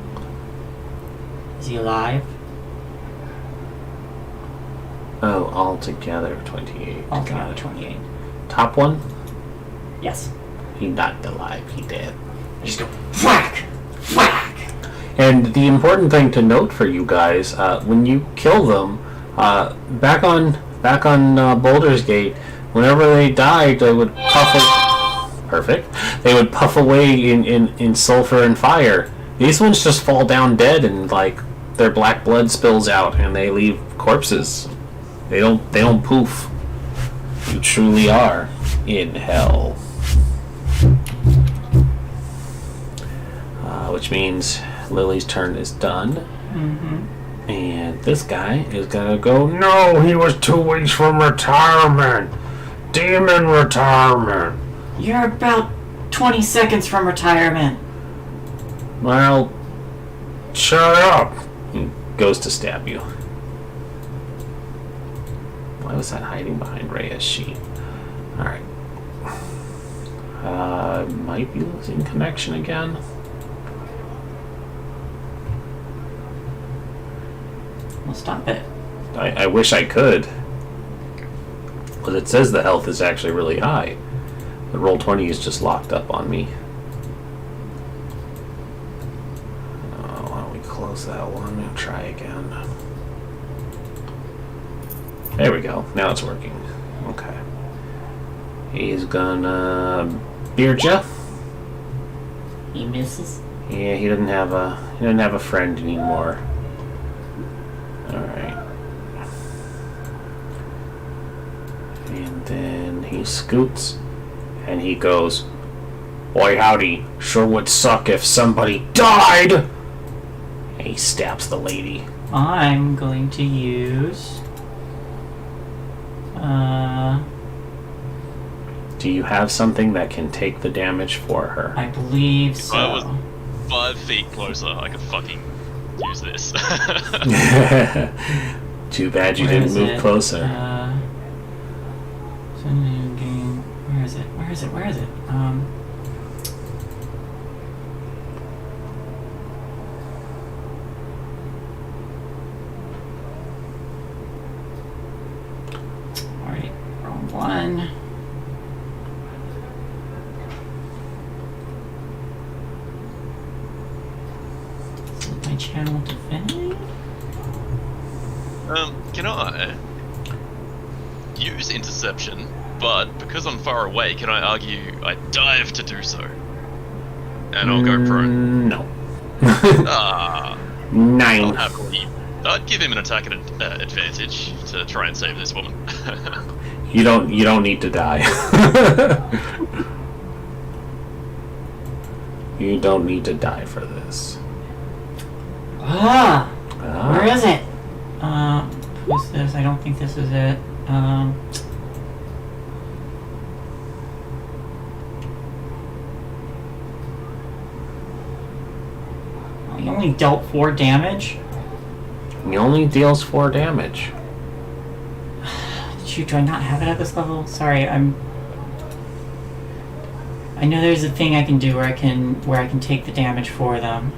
Is he alive? Oh, altogether 28. Altogether Got it. 28. Top one? Yes. He not alive. He dead. Just go whack! Whack! And the important thing to note for you guys, when you kill them, back on Baldur's Gate, whenever they died, they would perfect. They would puff away in sulfur and fire. These ones just fall down dead, and like their black blood spills out, and they leave corpses. They don't poof. You truly are in hell. Which means Lily's turn is done. Mm-hmm. And this guy is gonna go, no, he was 2 weeks from retirement. Demon retirement. You're about 20 seconds from retirement. Well, shut up. He goes to stab you. Why was that hiding behind Rhea's sheet? Alright. Might be losing connection again. Well, stop it. I wish I could. But it says the health is actually really high. But Roll20 is just locked up on me. Oh, why don't we close that one and try again. There we go. Now it's working. Okay. He's gonna beard ya. He misses. Yeah, he doesn't have a friend anymore. Alright. And then he scoots and he goes, boy howdy, sure would suck if somebody died! And he stabs the lady. I'm going to use... Do you have something that can take the damage for her? I believe If I was so. 5 feet closer, I could fucking use this. Too bad you Where didn't is move it? closer. Game. Where is it? Where is it? Where is it? Alright, wrong one. Is it my channel divinity? Can I use interception, but because I'm far away, can I argue I dive to do so? And I'll go prone. No. I'll 9. happily. I'd give him an attack advantage to try and save this woman. You don't need to die. You don't need to die for this. Where is it? Who's this? I don't think this is it. He only dealt 4 damage. He only deals 4 damage. Shoot, do I not have it at this level? Sorry, I know there's a thing I can do where I can take the damage for them.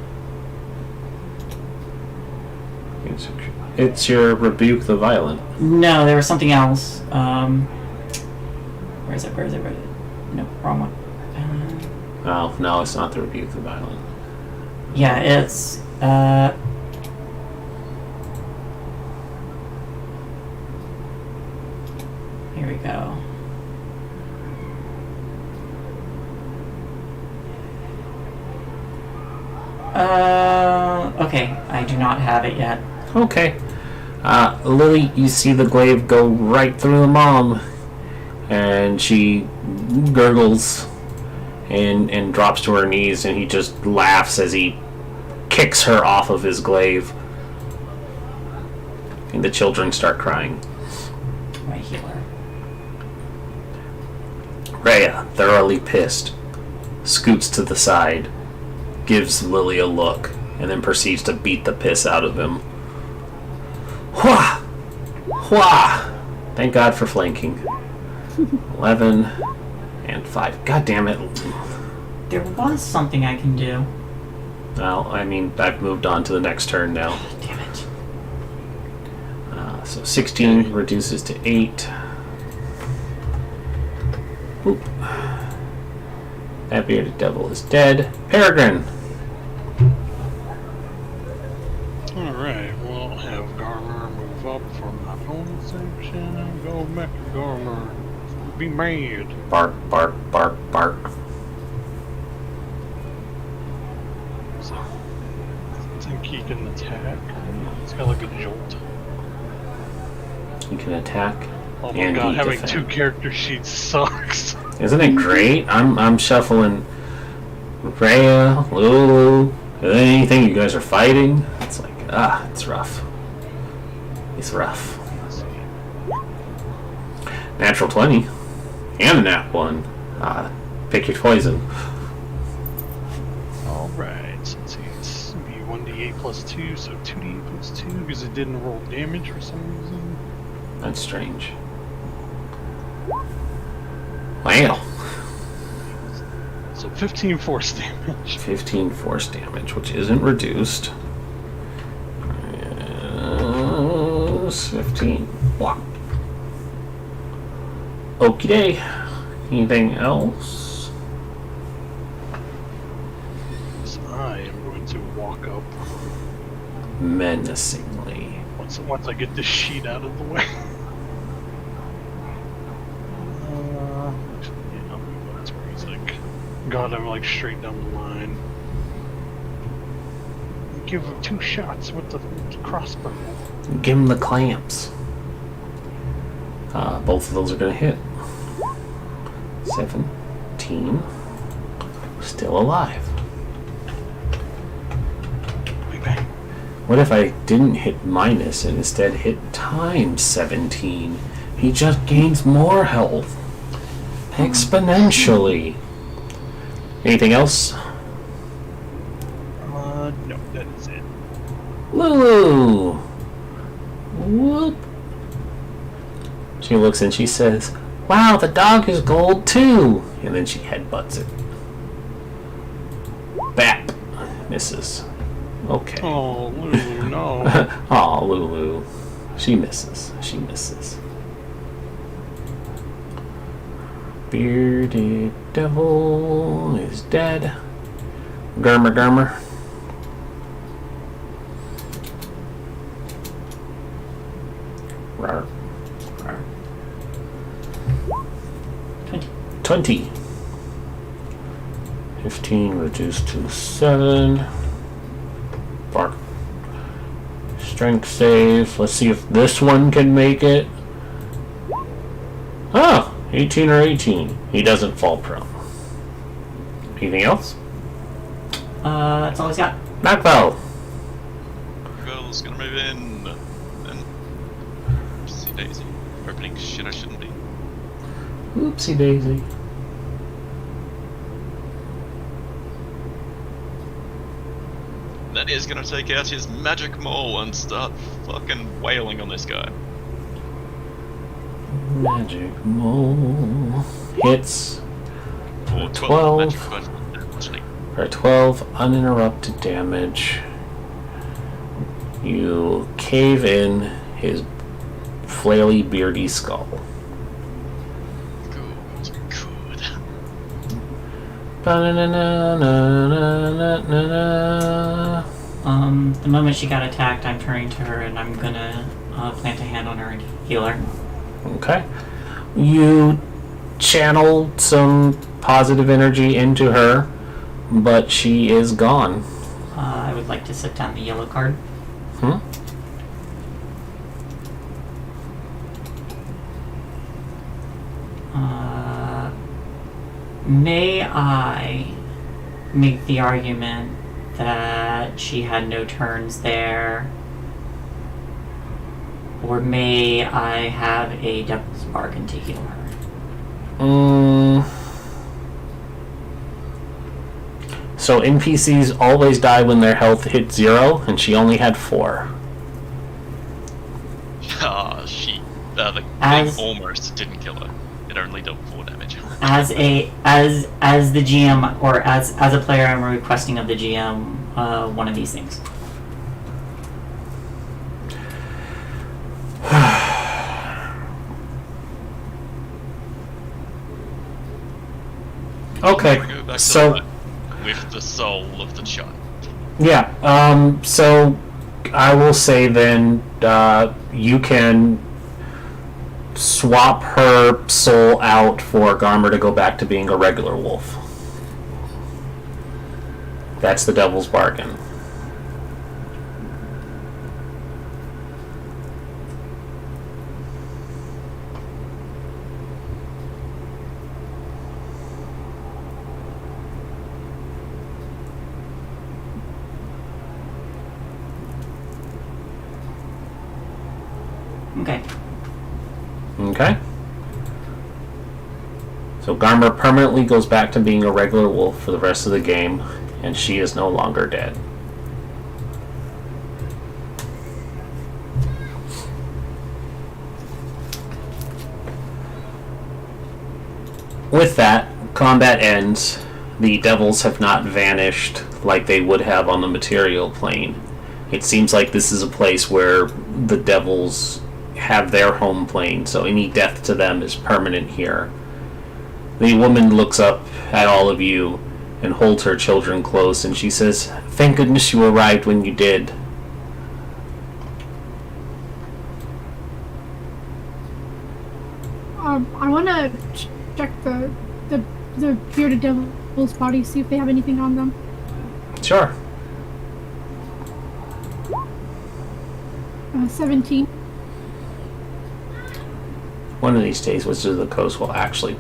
It's your Rebuke the Violent. No, there was something else. Where is it? Where is it? Where is it? No, wrong one. Oh, no, it's not the Rebuke the Violent. Yeah, it's here we go. Okay, I do not have it yet. Okay. Lily, you see the glaive go right through the mom, and she gurgles and drops to her knees, and he just laughs as he kicks her off of his glaive. And the children start crying. My healer. Rhea, thoroughly pissed, scoots to the side, gives Lily a look, and then proceeds to beat the piss out of him. Wha! Wha! Thank God for flanking. 11 and 5. God damn it. There was something I can do. Well, I mean, I've moved on to the next turn now. Damn it. So 16 reduces to 8. Oop. That bearded devil is dead. Peregrine! Alright, we'll have Garmer move up from my opponent's section and go back to Garmer. Be mad. Bark, bark, bark, bark. So, I think he can attack. It's got like a jolt. He can attack. Oh my and god, he having defend. 2 character sheets sucks. Isn't it great? I'm shuffling Rhea, Lulu, anything you guys are fighting. It's like, it's rough. It's rough. Natural 20. And a nat 1. Pick your poison. Alright, so let's see, it's be 1d8 plus 2, so 2d8 plus 2, because it didn't roll damage for some reason. That's strange. Wow. So 15 force damage. 15 force damage, which isn't reduced. 15. Wow. Okie day. Anything else? So I am going to walk up Menacingly. once I get this sheet out of the way. Actually, yeah, I'll move that's where he's like, got him like straight down the line. Give him 2 shots with the crossbow. Give him the clamps. Both of those are going to hit. 17. Still alive. Bang, bang. What if I didn't hit minus and instead hit times 17? He just gains more health. Exponentially. Anything else? No, that is it. Lulu! Whoop. She looks and she says, "Wow, the dog is gold too!" And then she headbutts it. Bap! Misses. Okay. Oh, Lulu, no. Aw, Lulu. She misses. She misses. Bearded devil is dead. Gurmer, Gurmer. Rar. Rar. 20. 15 reduced to 7. Bark. Strength save. Let's see if this one can make it. Oh, 18 or 18. He doesn't fall prone. Anything else? That's all he's got. Macbell. Girl's gonna move in. And oopsie daisy. Opening shit I shouldn't be. Oopsie daisy. Then he's gonna take out his magic maul and start fucking wailing on this guy. Magic mole. Hits. Or 12. magic but actually. For 12 uninterrupted damage. You cave in his flaily, beardy skull. Good. Good. Ba-na-na-na-na-na-na-na. The moment she got attacked, I'm turning to her and I'm gonna plant a hand on her and heal her. Okay. You channeled some positive energy into her, but she is gone. I would like to set down the yellow card. May I make the argument that she had no turns there? Or may I have a devil's bargain to heal her? So NPCs always die when their health hits 0, and she only had 4. Ah, the thing As- almost didn't kill her. It only dealt 4 damage. As the GM or as a player, I'm requesting of the GM one of these things. Okay, We go back to so that with the soul of the child. yeah, so I will say then you can swap her soul out for Garmer to go back to being a regular wolf. That's the devil's bargain. Okay. Okay? So Garmer permanently goes back to being a regular wolf for the rest of the game, and she is no longer dead. With that, combat ends. The devils have not vanished like they would have on the material plane. It seems like this is a place where the devils have their home plane, so any death to them is permanent here. The woman looks up at all of you and holds her children close, and she says, "Thank goodness you arrived when you did." I want to check the bearded devil's body, see if they have anything on them. Sure. 17. One of these days, Wizards of the Coast will actually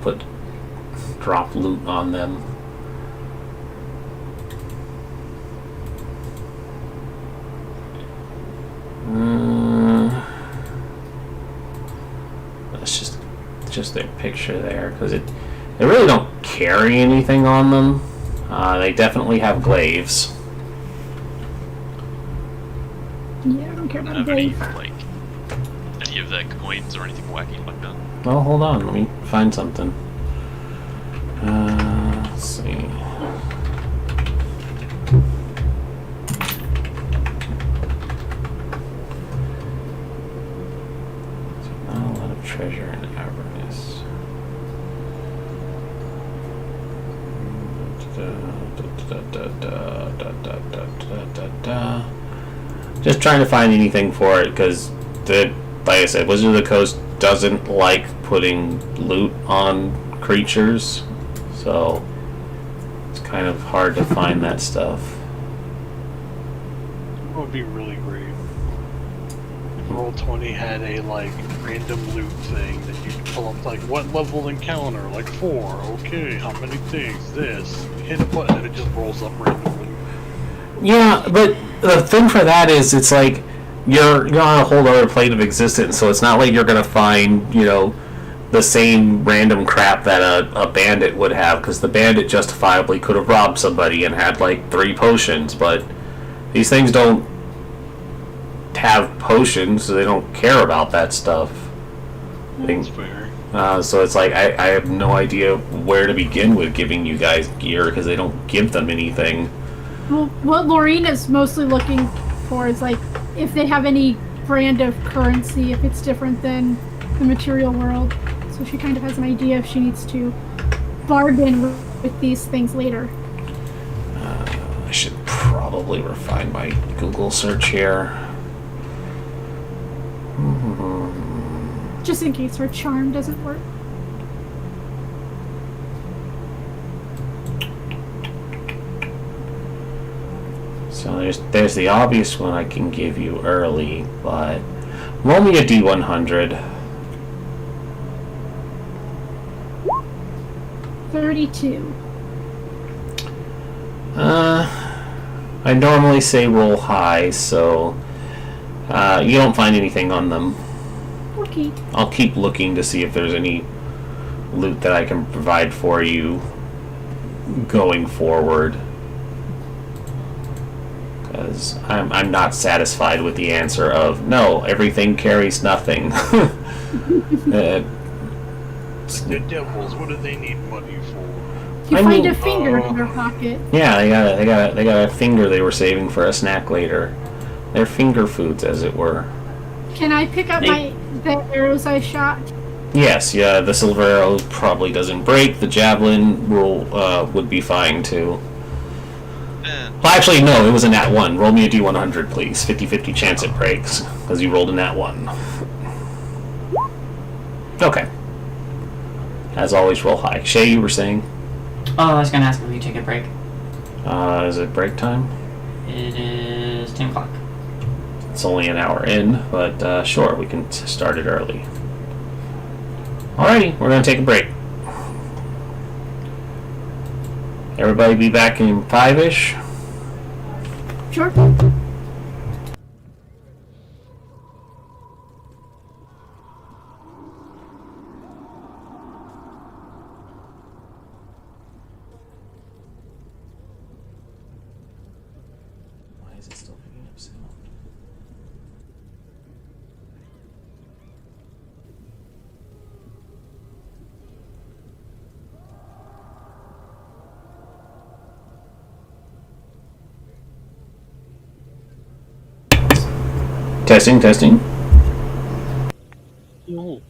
drop loot on them. That's just their picture there, because they really don't carry anything on them. They definitely have glaives. Yeah, I don't care about a Have any, glaive. like, any of their coins or anything wacky like that? Well, hold on, let me find something. Let's see. Not a lot of treasure in Avernus. Just trying to find anything for it, because, like I said, Wizard of the Coast doesn't like putting loot on creatures, so it's kind of hard to find that stuff. It would be really great. If Roll20 had a like random loot thing that you could pull up, like what level encounter, like 4. Okay, how many things? This. Hit a button and it just rolls up randomly. Yeah, but the thing for that is, it's like you're on a whole other plane of existence, so it's not like you're gonna find, the same random crap that a bandit would have, because the bandit justifiably could have robbed somebody and had like 3 potions, but these things don't have potions, so they don't care about that stuff. That's fair. So it's like I have no idea where to begin with giving you guys gear, because they don't give them anything. Well, what Laureen is mostly looking for is like if they have any brand of currency, if it's different than the material world. So she kind of has an idea if she needs to bargain with these things later. I should probably refine my Google search here. Just in case her charm doesn't work. So there's the obvious one I can give you early, but roll me a D100. 32. I normally say roll high, so you don't find anything on them. Okay. I'll keep looking to see if there's any loot that I can provide for you going forward. Because I'm not satisfied with the answer of, no, everything carries nothing. The devils, what do they need money for? You I find mean- a finger in their pocket. Yeah, they got a finger they were saving for a snack later. They're finger foods, as it were. Can I pick up the arrows I shot? Yes, yeah, the silver arrow probably doesn't break. The javelin would be fine too. And Well, actually, no, it was a nat 1. Roll me a d100, please. 50-50 chance it breaks, because you rolled a nat 1. Okay. As always, roll high. Shay, you were saying? Oh, I was gonna ask if we take a break. Is it break time? It is 10 o'clock. It's only an hour in, but sure, we can start it early. Alrighty, we're gonna take a break. Everybody be back in 5-ish. Sure. Why is it still picking up sound? Testing. No.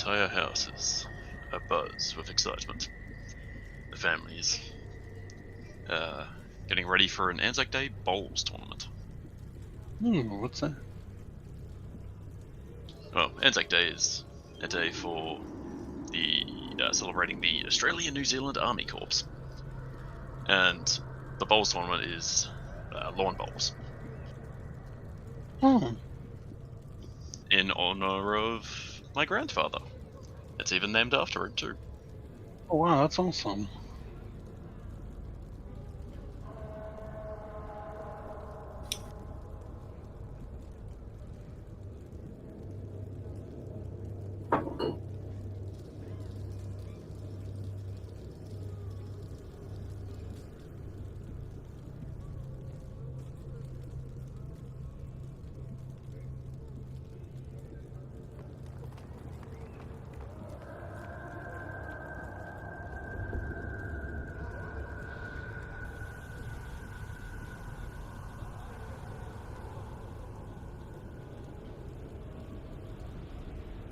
entire house is abuzz with excitement. The family's getting ready for an Anzac Day bowls tournament. What's that? Well, Anzac Day is a day for the celebrating the Australia-New Zealand Army Corps, and the bowls tournament is lawn bowls Oh, in honor of my grandfather. It's even named after him too. oh wow, that's awesome.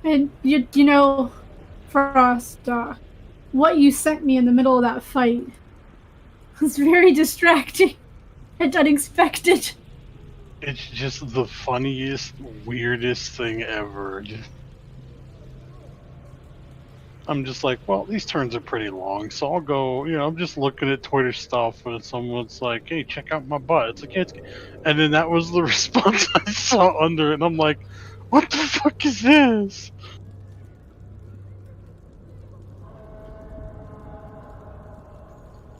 And you know, Frost, what you sent me in the middle of that fight was very distracting and unexpected. It's just the funniest, weirdest thing ever. I'm just like, well, these turns are pretty long, so I'll go. I'm just looking at Twitter stuff, and someone's like, "Hey, check out my butt." It's like, and then that was the response I saw under it, and I'm like, "What the fuck is this?"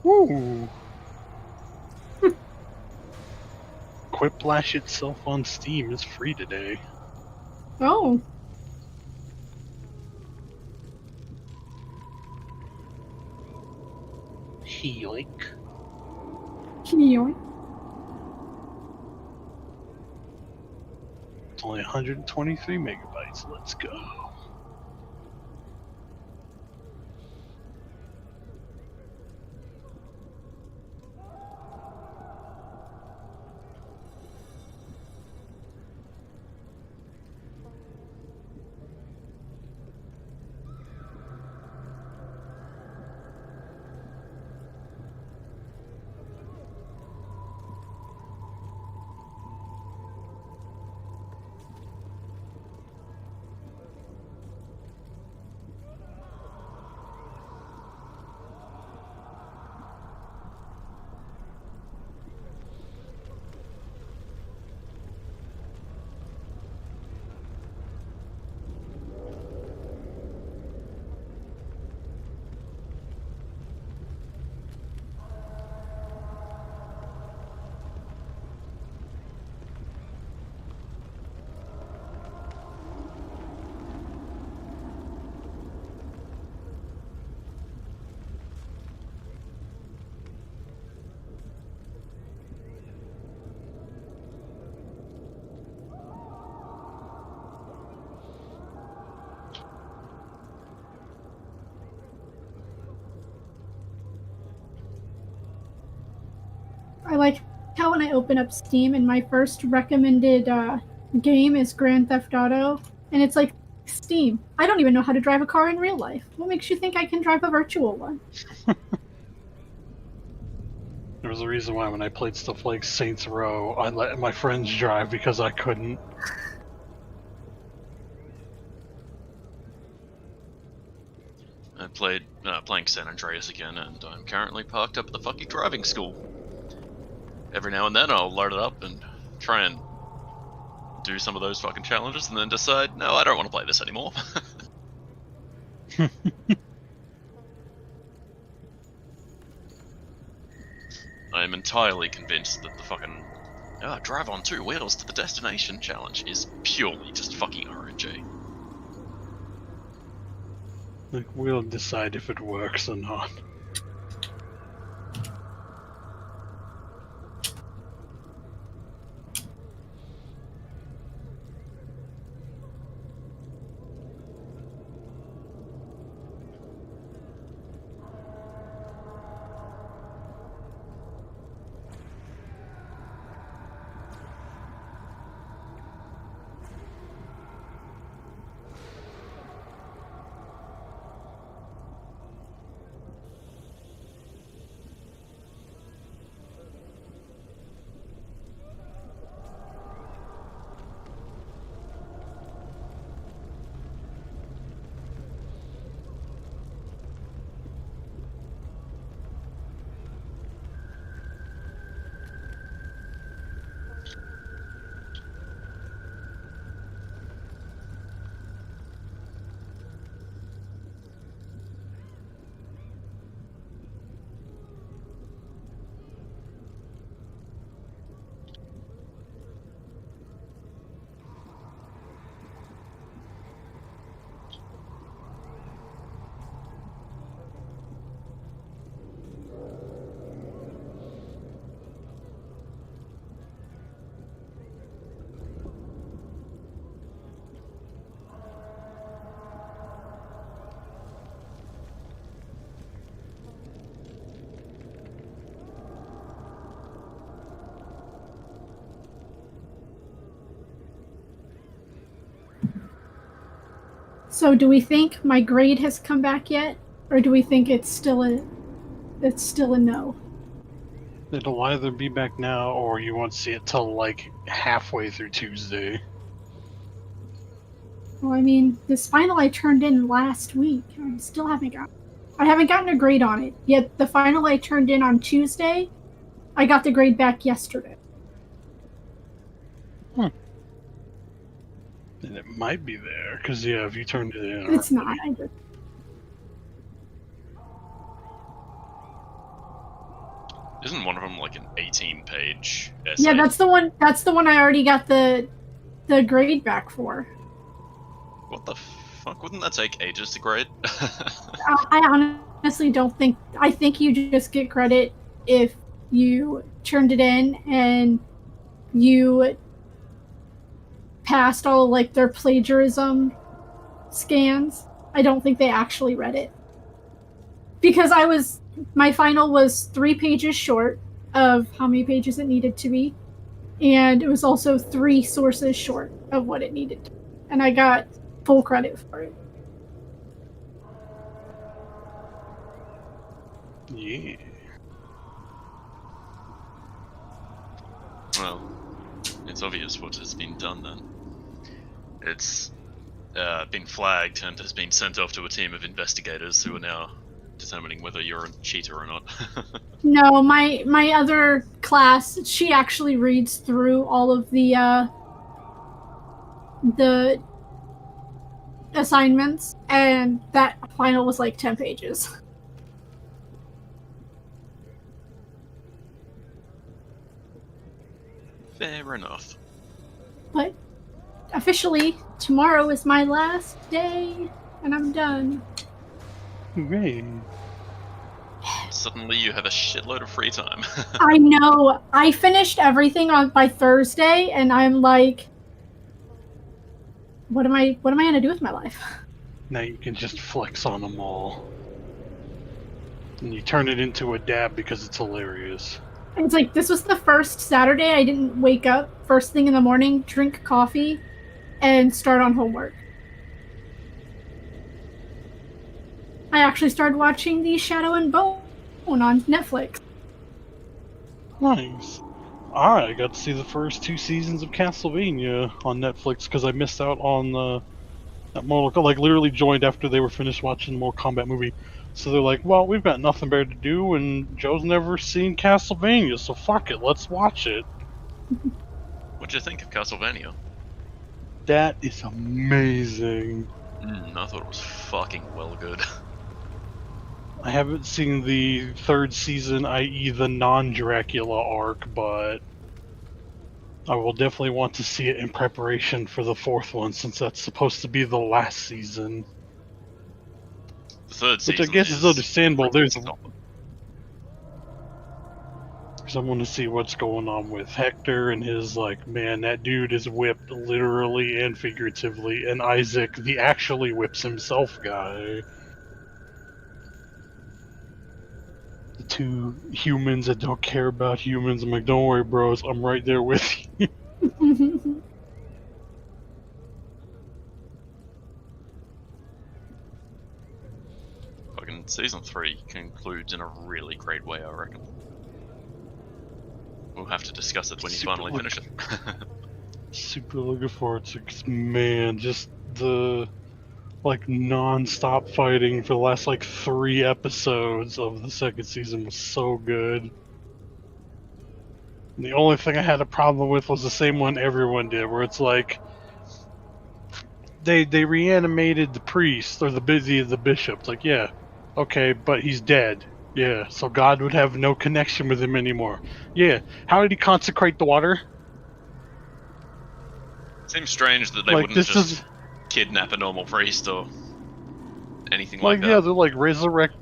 Woo! Quiplash itself on Steam is free today. Oh, Yoink. yoink. It's only 123 megabytes. Let's go. I like how when I open up Steam and my first recommended game is Grand Theft Auto, and it's like, Steam, I don't even know how to drive a car in real life. What makes you think I can drive a virtual one? There was a reason why when I played stuff like Saints Row, I let my friends drive because I couldn't. I played playing San Andreas again, and I'm currently parked up at the fucking driving school. Every now and then I'll load it up and try and do some of those fucking challenges, and then decide, no, I don't want to play this anymore. I am entirely convinced that the fucking drive on 2 wheels to the destination challenge is purely just fucking RNG. Like, we'll decide if it works or not. So do we think my grade has come back yet, or do we think it's still a no? It'll either be back now, or you won't see it till like halfway through Tuesday. Well, I mean, this final I turned in last week. I still haven't gotten a grade on it. Yet the final I turned in on Tuesday, I got the grade back yesterday. And it might be there, because yeah, if you turned it in. It's not. Isn't one of them like an 18-page essay? Yeah, that's the one. That's the one I already got the grade back for. What the fuck? Wouldn't that take ages to grade? I honestly don't think. I think you just get credit if you turned it in and you passed all like their plagiarism scans. I don't think they actually read it because my final was 3 pages short of how many pages it needed to be, and it was also 3 sources short of what it needed to be. And I got full credit for it. Yeah. Well, it's obvious what has been done then. It's been flagged and has been sent off to a team of investigators who are now determining whether you're a cheater or not. No, my other class, she actually reads through all of the assignments, and that final was like 10 pages. Fair enough. But officially, tomorrow is my last day, and I'm done. Hooray. Suddenly you have a shitload of free time. I know. I finished everything by Thursday, and I'm like, what am I gonna do with my life? Now you can just flex on them all. And you turn it into a dab because it's hilarious. It's like, this was the first Saturday I didn't wake up first thing in the morning, drink coffee, and start on homework. I actually started watching the Shadow and Bone on Netflix. Nice. I got to see the first 2 seasons of Castlevania on Netflix because I missed out on that Mortal Kombat. Like, literally joined after they were finished watching the Mortal Kombat movie. So they're like, well, we've got nothing better to do, and Joe's never seen Castlevania, so fuck it, let's watch it. What'd you think of Castlevania? That is amazing. I thought it was fucking well good. I haven't seen the 3rd season, i.e. the non-Dracula arc, but I will definitely want to see it in preparation for the 4th one, since that's supposed to be the last season. The 3rd season, which I guess is understandable. There's not. I want to see what's going on with Hector and his, like, man, that dude is whipped literally and figuratively, and Isaac, the actually whips himself guy. The 2 humans that don't care about humans. I'm like, don't worry, bros, I'm right there with you. Fucking season 3 concludes in a really great way, I reckon. We'll have to discuss it when you finally finish it. Super looking forward to, 'cause, man, just the like non-stop fighting for the last like 3 episodes of the 2nd season was so good. And the only thing I had a problem with was the same one everyone did, where it's like they reanimated the priest or the bishop. It's like, yeah, okay, but he's dead. Yeah, so God would have no connection with him anymore. Yeah, how did he consecrate the water? Seems strange that they Like, wouldn't this just is kidnap a normal priest or anything like that. yeah, they're like resurrect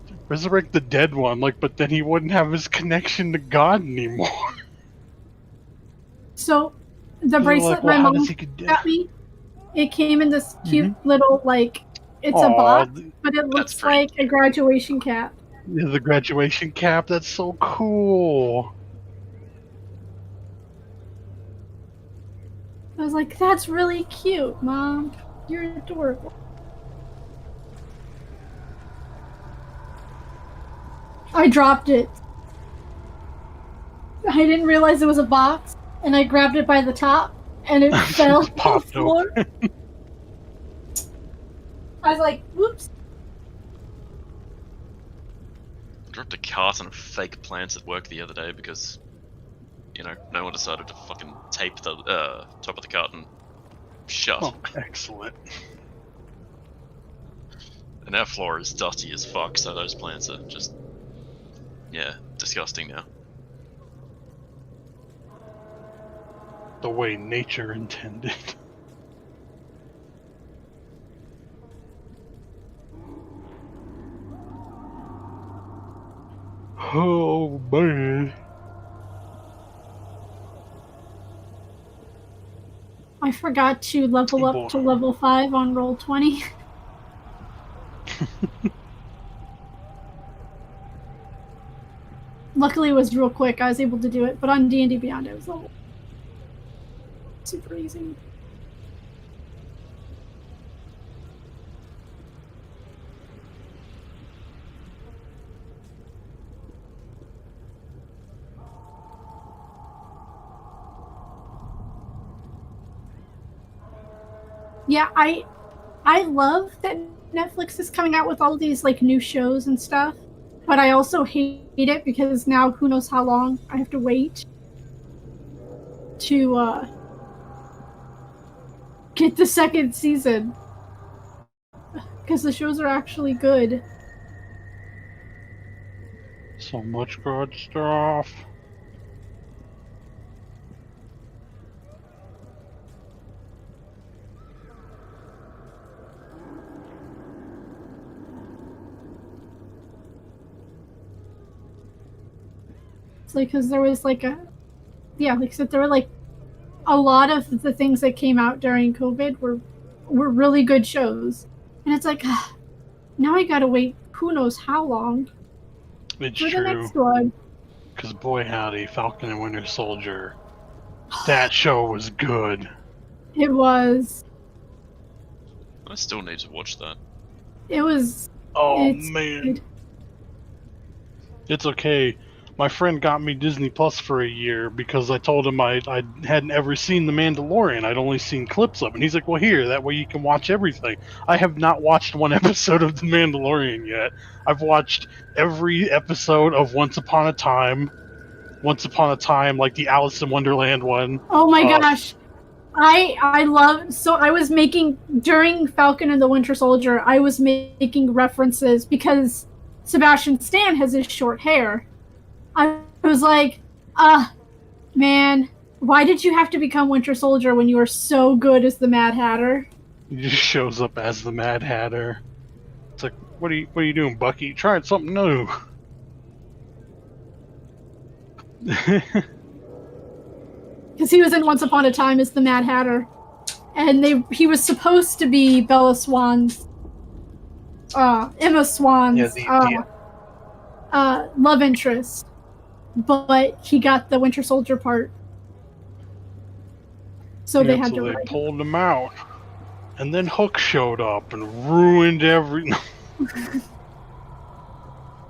the dead one, like, but then he wouldn't have his connection to God anymore. So, the They're bracelet like, well, my how mom does he got me, it came in this cute little, like, it's a Aw, box, but it That's looks pretty like a graduation cap. Yeah, the graduation cap, that's so cool. I was like, that's really cute, Mom. You're adorable. I dropped it. I didn't realize it was a box, and I grabbed it by the top, and it fell to the Popped floor. I was like, whoops. I dropped a carton of fake plants at work the other day because, you know, no one decided to fucking tape the top of the carton shut. Oh, excellent. And our floor is dusty as fuck, so those plants are just, yeah, disgusting now. The way nature intended. Oh, man. I forgot to level up to level 5 on Roll20. Luckily it was real quick, I was able to do it, but on D&D Beyond it was level super easy. Yeah, I love that Netflix is coming out with all these like new shows and stuff, but I also hate it because now who knows how long I have to wait to get the second season because the shows are actually good. So much good stuff. It's like because there was like like I said, there were like a lot of the things that came out during COVID were really good shows, and it's like now I gotta wait who knows how long It's for the true. next one. Because boy howdy, Falcon and Winter Soldier. That show was good. It was. I still need to watch that. It was. Oh it's man. good. It's okay. My friend got me Disney Plus for a year because I told him I hadn't ever seen The Mandalorian. I'd only seen clips of it. And he's like, well, here, that way you can watch everything. I have not watched one episode of The Mandalorian yet. I've watched every episode of Once Upon a Time, like the Alice in Wonderland one. Oh my gosh. I love. So I was making. During Falcon and the Winter Soldier, I was making references because Sebastian Stan has his short hair. I was like, man, why did you have to become Winter Soldier when you were so good as the Mad Hatter? He just shows up as the Mad Hatter. It's like, what are you doing, Bucky? Trying something new. Because he was in Once Upon a Time as the Mad Hatter, and he was supposed to be Emma Swan's love interest, but he got the Winter Soldier part, so they had to. They pulled him out, and then Hook showed up and ruined every.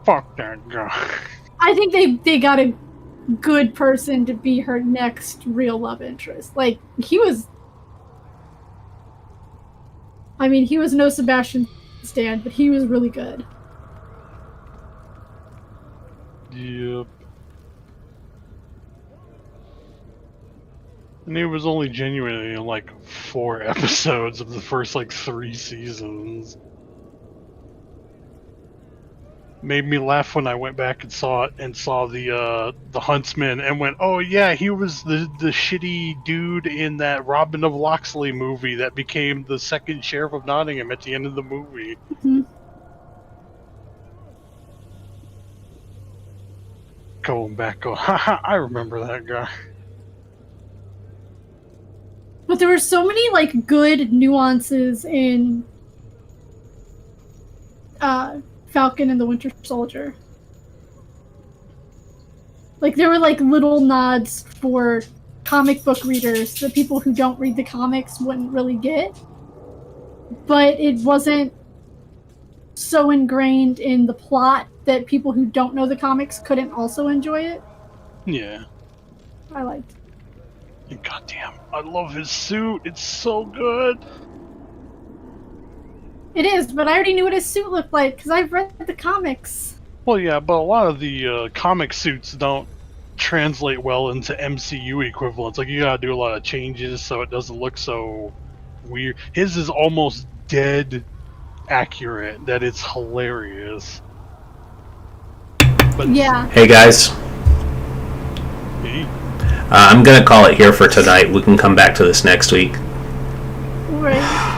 Fuck that guy. I think they got a good person to be her next real love interest. Like he was. I mean, he was no Sebastian Stan, but he was really good. Yep. And he was only genuinely in like 4 episodes of the first like 3 seasons. Made me laugh when I went back and saw it and saw the Huntsman and went, oh yeah, he was the shitty dude in that Robin of Locksley movie that became the second Sheriff of Nottingham at the end of the movie. Mm-hmm. Going back, haha, I remember that guy. But there were so many like good nuances in Falcon and the Winter Soldier. Like there were like little nods for comic book readers that people who don't read the comics wouldn't really get. But it wasn't so ingrained in the plot that people who don't know the comics couldn't also enjoy it. Yeah. I liked. And goddamn, I love his suit. It's so good. It is, but I already knew what his suit looked like because I've read the comics. Well, yeah, but a lot of the comic suits don't translate well into MCU equivalents. Like, you gotta do a lot of changes so it doesn't look so weird. His is almost dead accurate that it's hilarious. But Yeah. Hey guys, Hey, I'm gonna call it here for tonight. We can come back to this next week. Right.